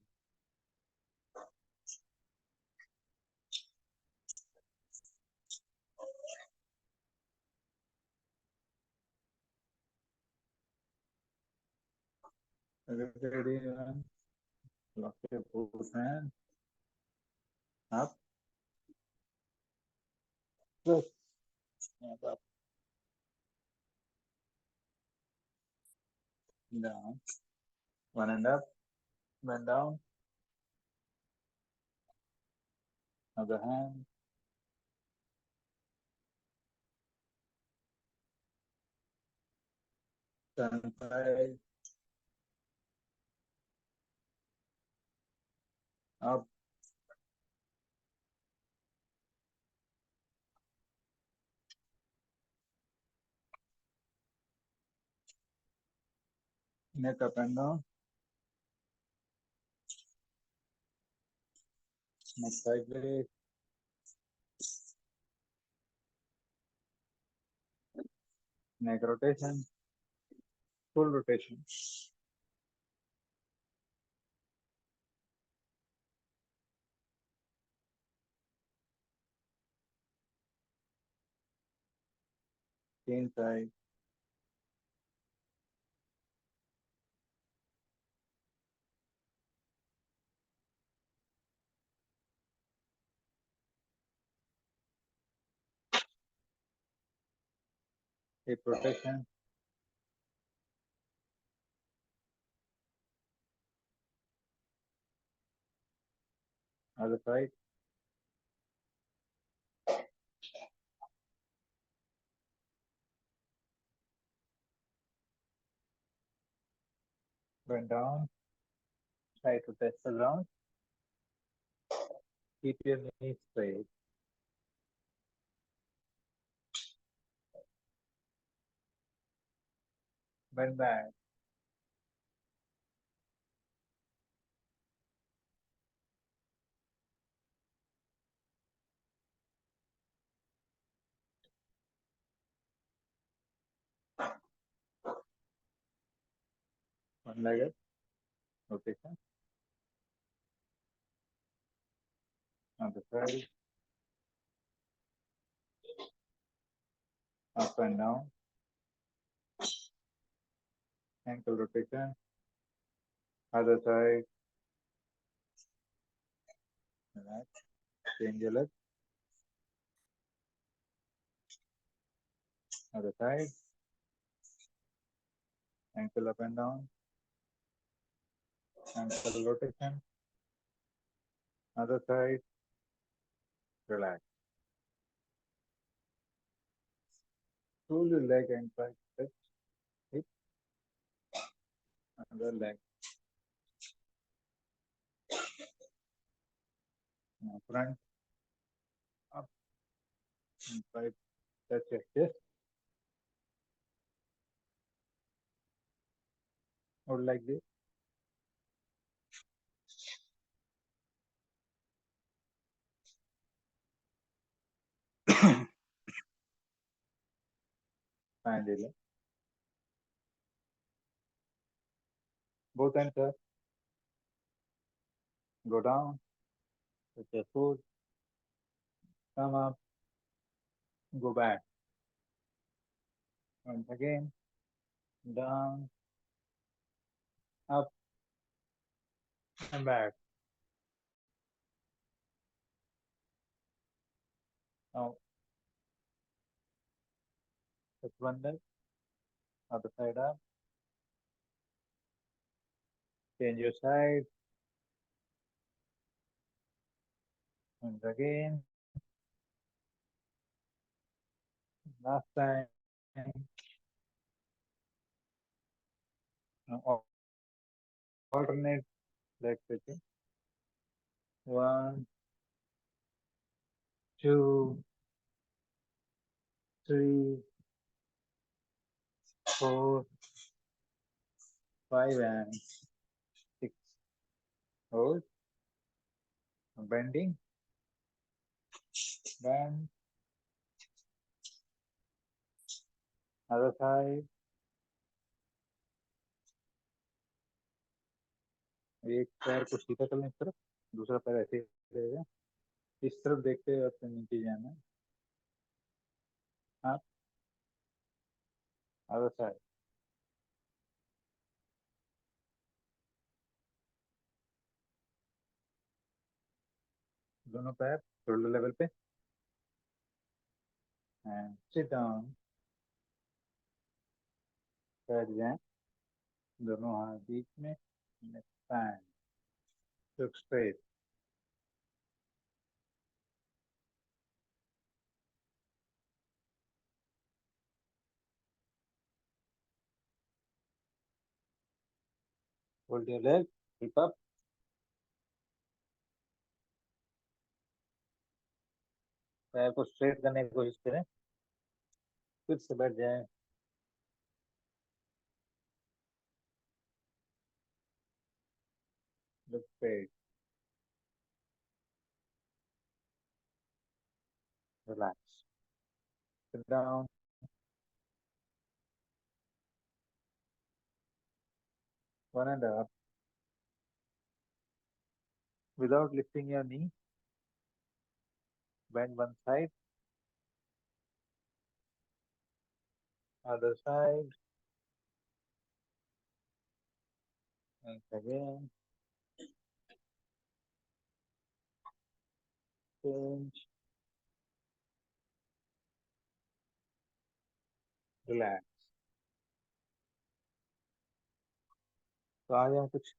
रेडी लॉक के बोथ हैं आप, up, down, one and up, one down, other hand, turn side, up, neck up and down, neck sideways, neck rotation, full rotation. Same side. Hip rotation. Other side. Bend down. Try to touch the ground. Keep your knees straight. Bend back. One-legged rotation. Other side. Up and down. Ankle rotation. Other side. Relax. Change your leg. Other side. Ankle up and down. Ankle rotation. Other side. Relax. Pull your leg and try to touch hip. Other leg. Now front. Up. And try to touch your chest. Hold like this. Find the leg. Both hands up. Go down. Touch your foot. Come up. Go back. Once again. Down. Up. And back. Now touch one leg. Other side up. Change your side. Once again. Last time. Now alternate leg switching. 1, 2, 3, 4, 5, and 6. Hold. Bending. Bend. Other side. एक पैर को सीधा कर लें इस तरफ, दूसरा पैर ऐसे ही रहेगा। इस तरफ देखते हुए अपने नीचे जाना है। हाँ, अदर साइड। दोनों पैर शोल्डर लेवल पे। And sit down. बैठ जाएं, दोनों हाथ बीच में। Stand. Look straight. Hold your leg, hip up. पैर को स्ट्रेट करने की कोशिश करें, फिर से बैठ जाएं। Wait. Relax. Sit down. One and up. Without lifting your knee. Bend one side. Other side. And again. Change. Relax. तो आज हम कुछ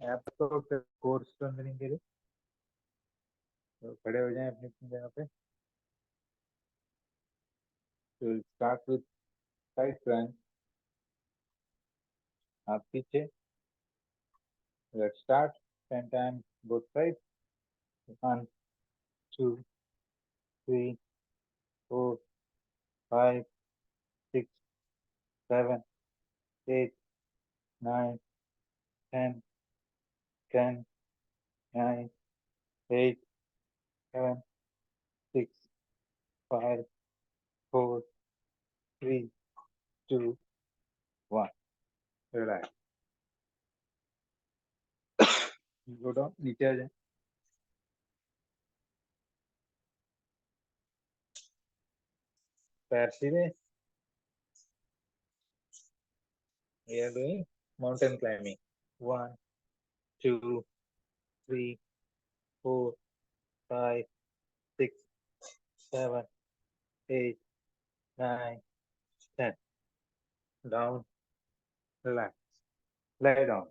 एपिसोड के कोर स्ट्रेंथनिंग के लिए तो खड़े हो जाएं अपनी अपनी जगह पे. तो स्टार्ट विद साइड क्रंच. हाथ पीछे. Let's start 10 times both sides. 1, 2, 3, 4, 5, 6, 7, 8, 9, 10, 10, 9, 8, 7, 6, 5, 4, 3, 2, 1. Relax. Go down. नीचे आ जाए. पैर सीधे. We are doing mountain climbing. 1, 2, 3, 4, 5, 6, 7, 8, 9, 10. Down. Relax. Lie down.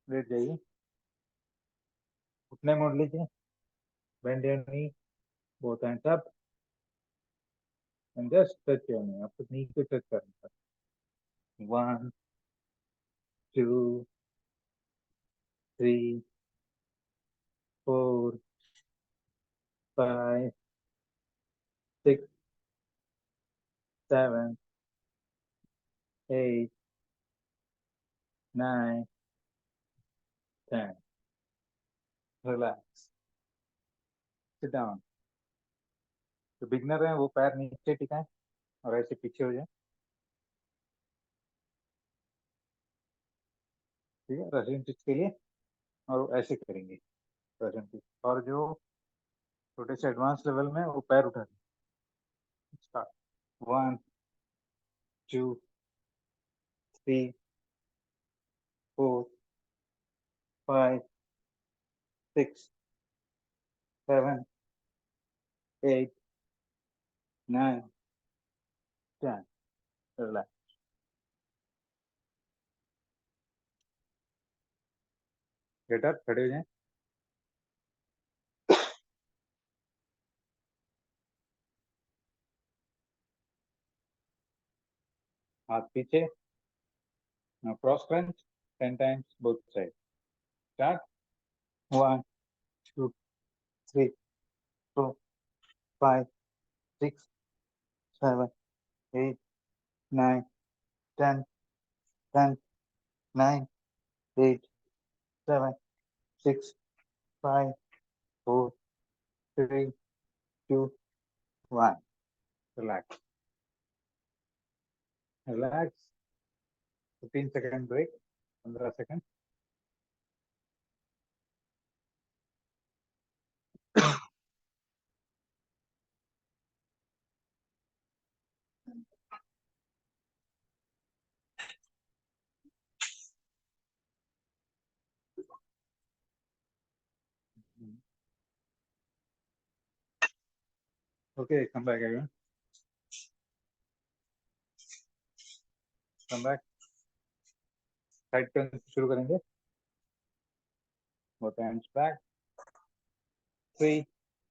लेट जाइए. घुटने मोड़ लीजिए. Bend your knee. Both hands up. And just touch your knee. आपको knee को touch करना है. 1, 2, 3, 4, 5, 6, 7, 8, 9, 10. Relax. Sit down. जो बिगनर है वो पैर नीचे टिकाएं और ऐसे पीछे हो जाए. ठीक है. रशियन पिच के लिए और ऐसे करेंगे रशियन पिच. और जो छोटे से एडवांस लेवल में वो पैर उठा दें. स्टार्ट. 1, 2, 3, 4, 5, 6, 7, 8, 9, 10. Relax. Get up. खड़े हो जाएं. हाथ पीछे. Now cross crunch 10 times both sides. Start. 1, 2, 3, 4, 5, 6, 7, 8, 9, 10, 10, 9, 8, 7, 6, 5, 4, 3, 2, 1. Relax. Relax. 15-second break. 15 seconds. Okay, come back again. Come back. Side turn शुरू करेंगे. Both hands back. 3,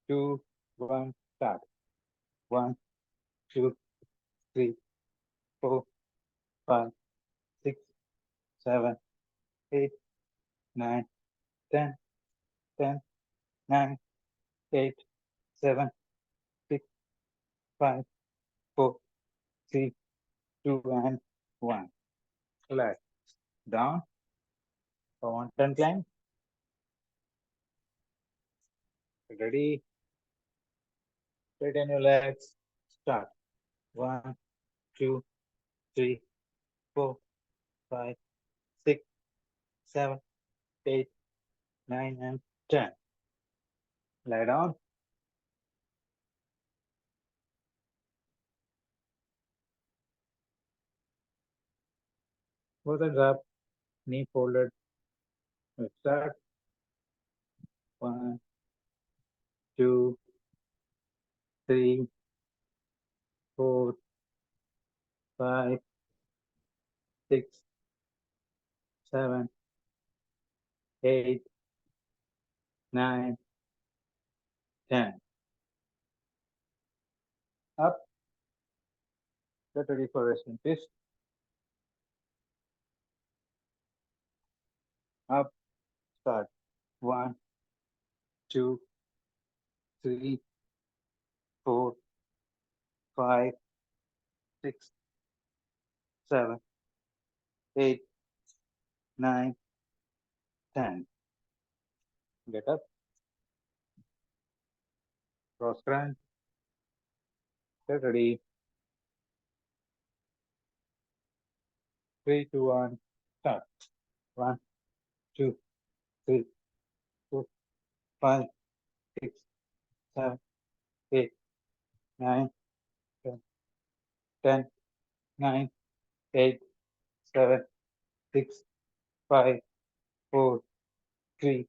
2, 1. Start. 1, 2, 3, 4, 5, 6, 7, 8, 9, 10, 10, 9, 8, 7, 6, 5, 4, 3, 2, and 1. Relax. Down. For 1 turn climb. Ready? Straighten your legs. Start. 1, 2, 3, 4, 5, 6, 7, 8, 9, and 10. Lie down. Both hands up. Knee folded. Let's start. 1, 2, 3, 4, 5, 6, 7, 8, 9, 10. Up. Get ready for resting, please. Up. Start. 1, 2, 3, 4, 5, 6, 7, 8, 9, 10. Get up. Cross crunch. Get ready. 3, 2, 1. Start. 1, 2, 3, 4, 5, 6, 7, 8, 9, 10, 10, 9, 8, 7, 6, 5, 4, 3,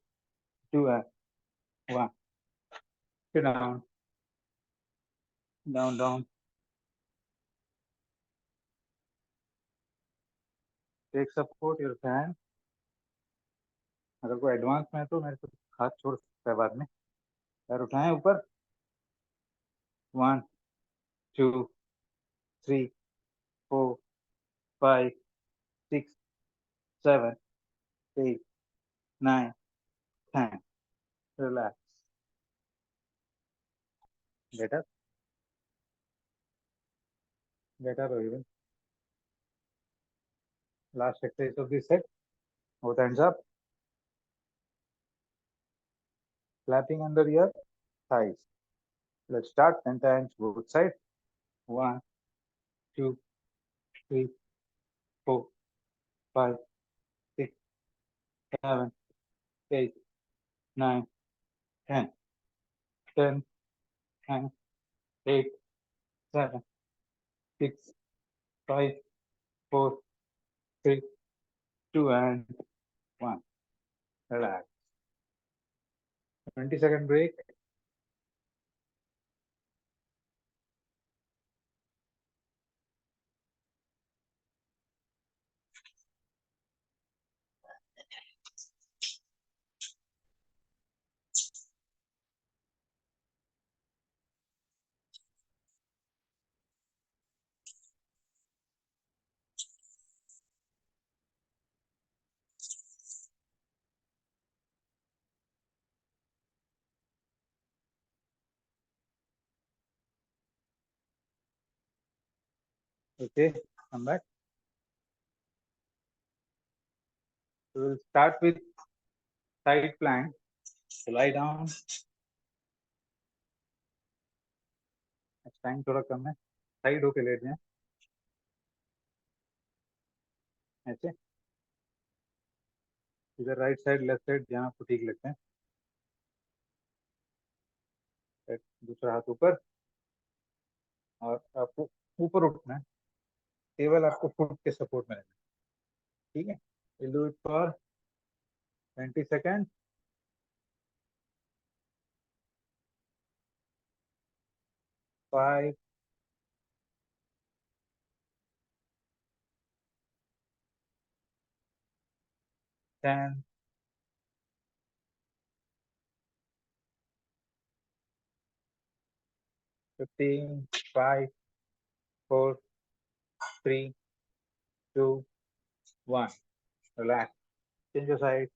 2, and 1. Sit down. Down, down. Take support your hand. अगर कोई advance में है तो मेरे को हाथ छोड़ सकता है बाद में. पैर उठाएं ऊपर. 1, 2, 3, 4, 5, 6, 7, 8, 9, 10. Relax. Get up. Get up, everyone. Last exercise of this set. Both hands up. Clapping under your thighs. Let's start 10 times both sides. 1, 2, 3, 4, 5, 6, 7, 8, 9, 10. 10, 9, 8, 7, 6, 5, 4, 3, 2, and 1. Relax. 20-second break. Okay, come back. We will start with side plank. So lie down. Time थोड़ा कम है. Side होके late जाए ऐसे. इधर right side left side जहाँ आपको ठीक लगता है. दूसरा हाथ ऊपर और आपको ऊपर उठना है. केवल आपको फुट के सपोर्ट में रहना है. ठीक है. We'll do it for 20 seconds. 5, 10, 15, 5, 4, 3, 2, 1. Relax. Change your side.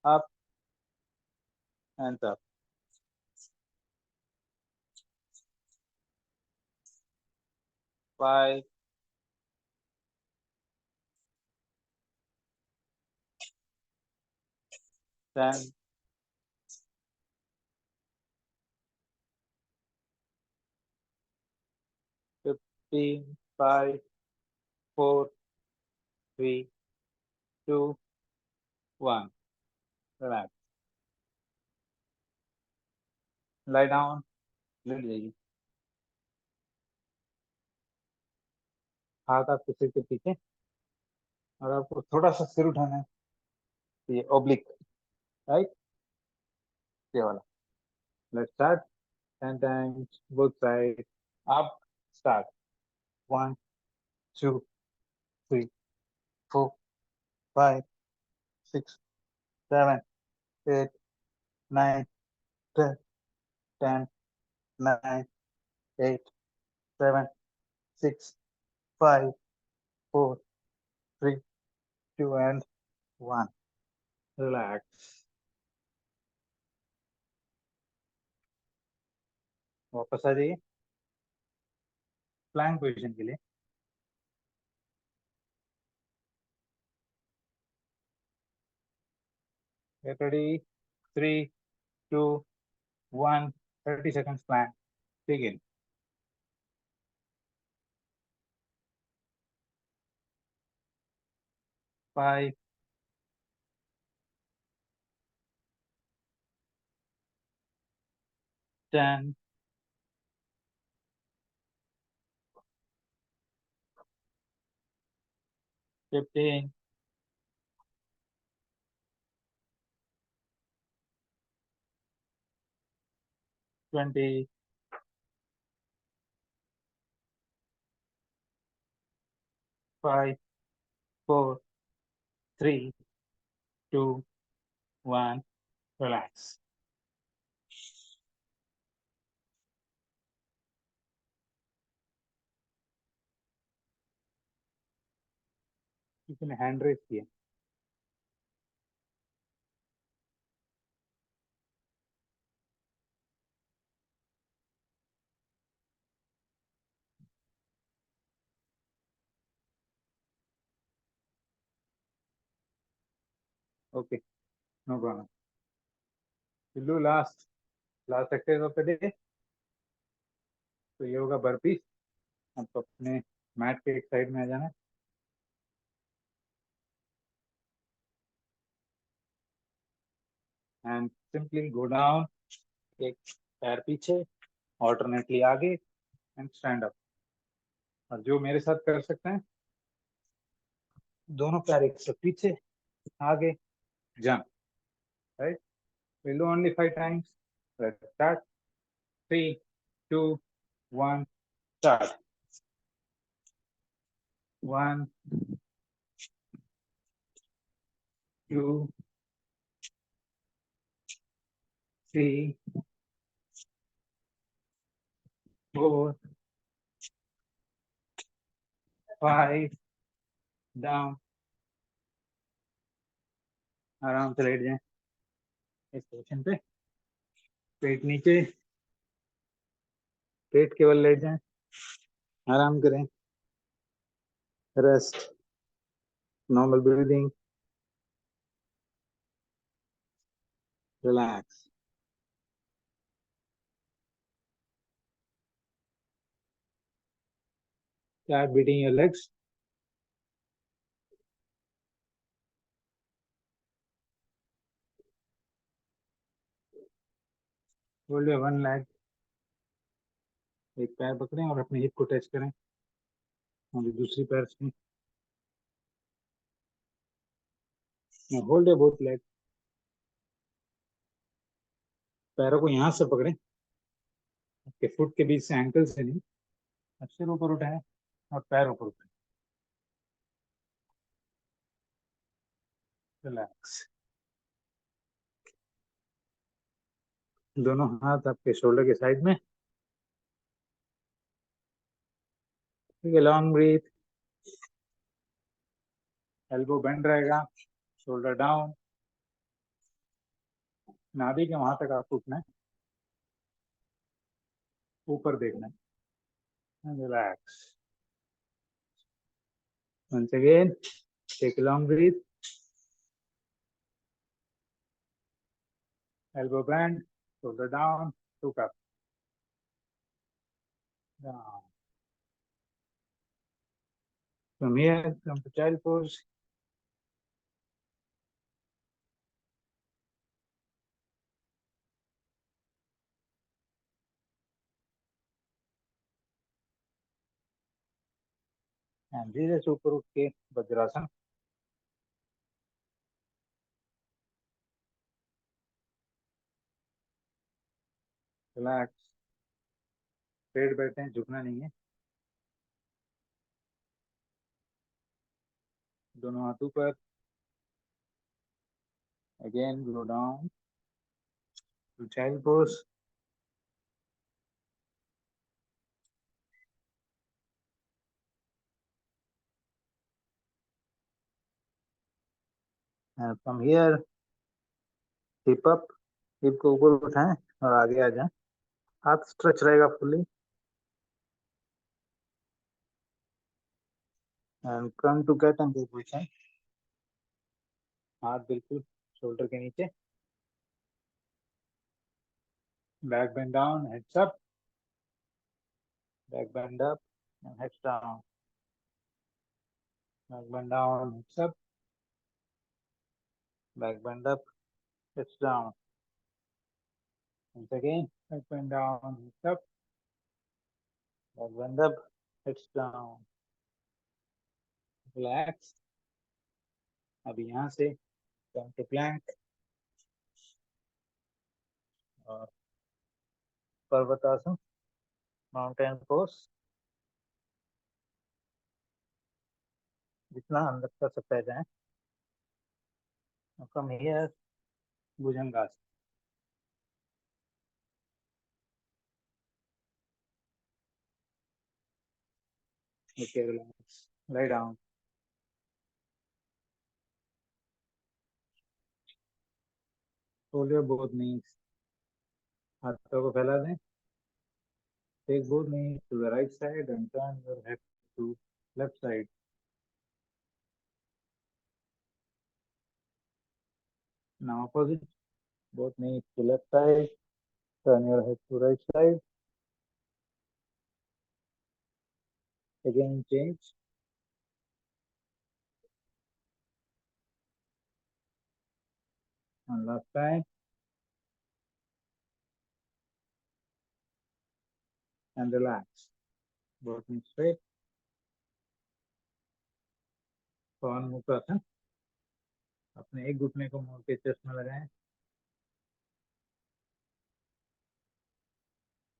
Up and up. 5, 10, 15, 5, 4, 3, 2, 1. Relax. Lie down. लेट जाइए. हाथ आपके सिर के पीछे और आपको थोड़ा सा सिर उठाना है. ये ओब्लिक, राइट? ये वाला. Let's start. 10 times both sides. Up. Start. 1, 2, 3, 4, 5, 6, 7, 8, 9, 10, 10, 9, 8, 7, 6, 5, 4, 3, 2, and 1. Relax. वापस आ जाइए प्लैंक पोजीशन के लिए. Get ready. 3, 2, 1. 30 seconds plank. Begin. Five, 10, 15, 20, 5, 4, 3, 2, 1. Relax. इसने हैंड रेस किया. Okay, no problem. We'll do last exercise of the day. तो ये होगा बर्पीस. आपको अपने मैट के एक साइड में आ जाना है. And simply go down. एक पैर पीछे, alternately आगे, and stand up. और जो मेरे साथ कर सकते हैं, दोनों पैर एक से पीछे, आगे, jump. Right? We'll do only 5 times. Let's start. 3, 2, 1. Start. 1, 2, 3, 4, 5. Down. आराम से लेट जाएं इस पोजीशन पे. पेट नीचे, पेट केवल लेट जाएं. आराम करें. Rest. Normal breathing. Relax. Start beating your legs. Hold your one leg. एक पैर पकड़ें और अपने हिप को टच करें और दूसरी पैर से. Now hold your both legs. पैरों को यहाँ से पकड़ें, आपके फुट के बीच से, एंकल से नहीं. सिर ऊपर उठाएं और पैर ऊपर उठाएं. रिलैक्स. दोनों हाथ आपके शोल्डर के साइड में. ठीक है. Long breath. एल्बो बेंड रहेगा, शोल्डर डाउन. नाभि के वहां तक आपको उठना है, ऊपर देखना है. Relax. Once again, take a long breath. elbow bend, shoulder down, look up, down. From here, come to child pose. And धीरे से ऊपर उठ के वज्रासन. Relax. स्ट्रेट बैठे हैं, झुकना नहीं है. दोनों हाथ ऊपर. Again, go down to child pose. And from here, hip up. Hip को ऊपर उठाएं और आगे आ जाएं. हाथ स्ट्रेच रहेगा fully. And come to cat and position. हाथ बिल्कुल शोल्डर के नीचे. Back bend down, heads up. Back bend up and heads down. Back bend down, heads up. Back bend up, heads down. Once again, back bend down, heads up. Back bend up, heads down. Relax. अब यहाँ से come to plank और पर्वतासन, mountain pose. जितना अंदर कर सकते हैं जाएं. From here, bhujangasana. Okay, relax. Lie down. Hold your both knees. हाथों को फैला दें. Take both knees to the right side and turn your head to left side. Now opposite. Both knees to left side. Turn your head to right side. Again change. And last time. And relax. Both knees straight. Swan Mukhasan. अपने एक घुटने को मोड़ के chest में लगाएं.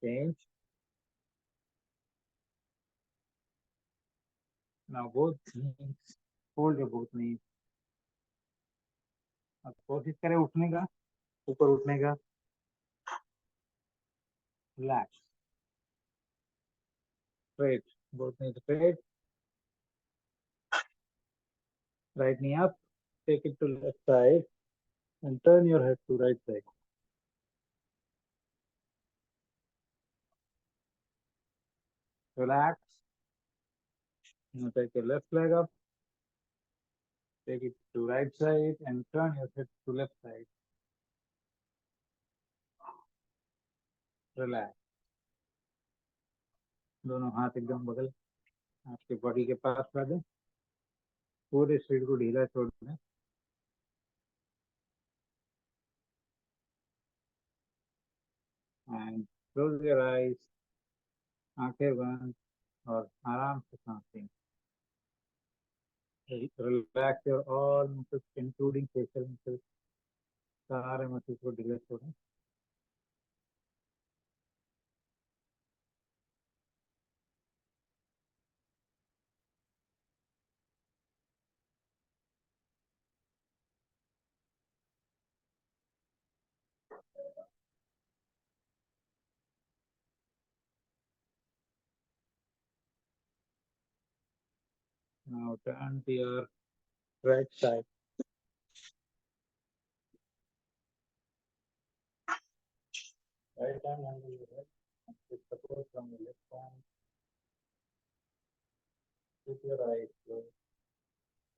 Change. Now both knees. Hold your both knees. अब कोशिश करें उठने का, ऊपर उठने का. Relax. Straight. Both knees straight. Right knee up. Take it to left side and turn your head to right side. Relax. Now take your left leg up. Take it to right side and turn your head to left side. Relax. दोनों हाथ एकदम बगल आपके body के पास ला दें. पूरे शरीर को ढीला छोड़ दें. And close your eyes. आंखें बंद और आराम से सांसें. Relax your all muscles including facial muscles. सारे muscles को ढीले छोड़ें. Now turn to your right side. Right hand under your head. With support from the left hand. Keep your eyes closed.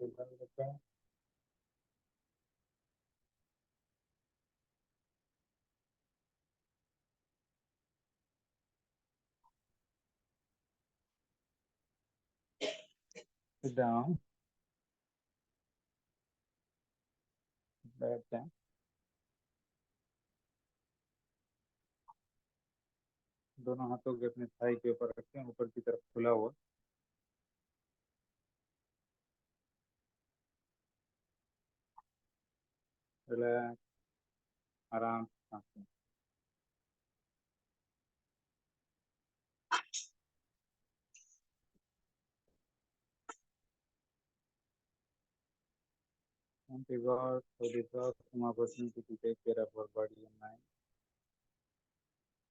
Open the pen. Sit down. बैठ जाए. दोनों हाथों के अपने थाई के ऊपर रखें, ऊपर की तरफ खुला हुआ. रिलैक्स. आराम से सांस लें. Thank you God for this awesome opportunity to take care of our body and mind.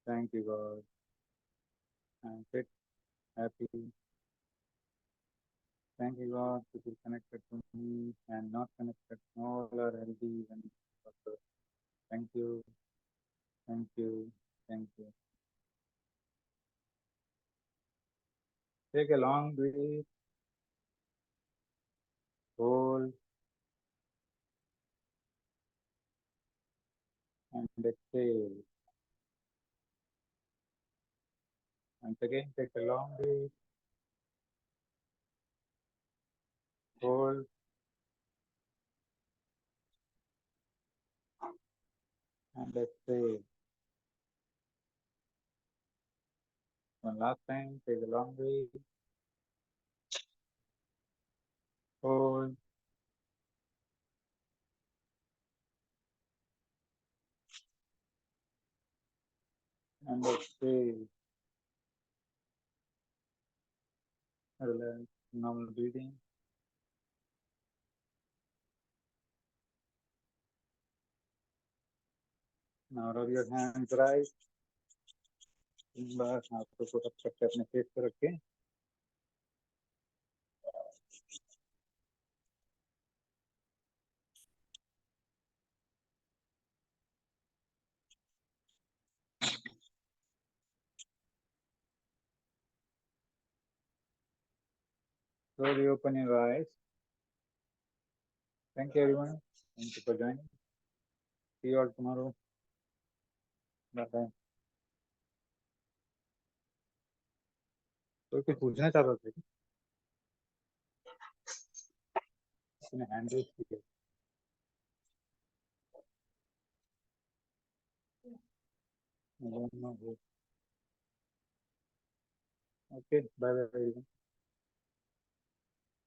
Thank you God. I'm fit, happy. Thank you God to be connected to me and not connected. All are healthy and prosperous. Thank you, thank you, thank you. Take a long breath, hold and exhale. Once again, take a long breath, hold and exhale. One last time, take a long breath, hold and exhale. Relax, normal breathing. Now rub your hands right. एक बार हाथों को रख सकते अपने face पे रखें. Slowly open your eyes. Thank you everyone. Thank you for joining. See you all tomorrow. Bye bye. कोई कुछ पूछना चाहता था? अपने हैंड रेज किया. I don't know who. Okay, bye bye everyone.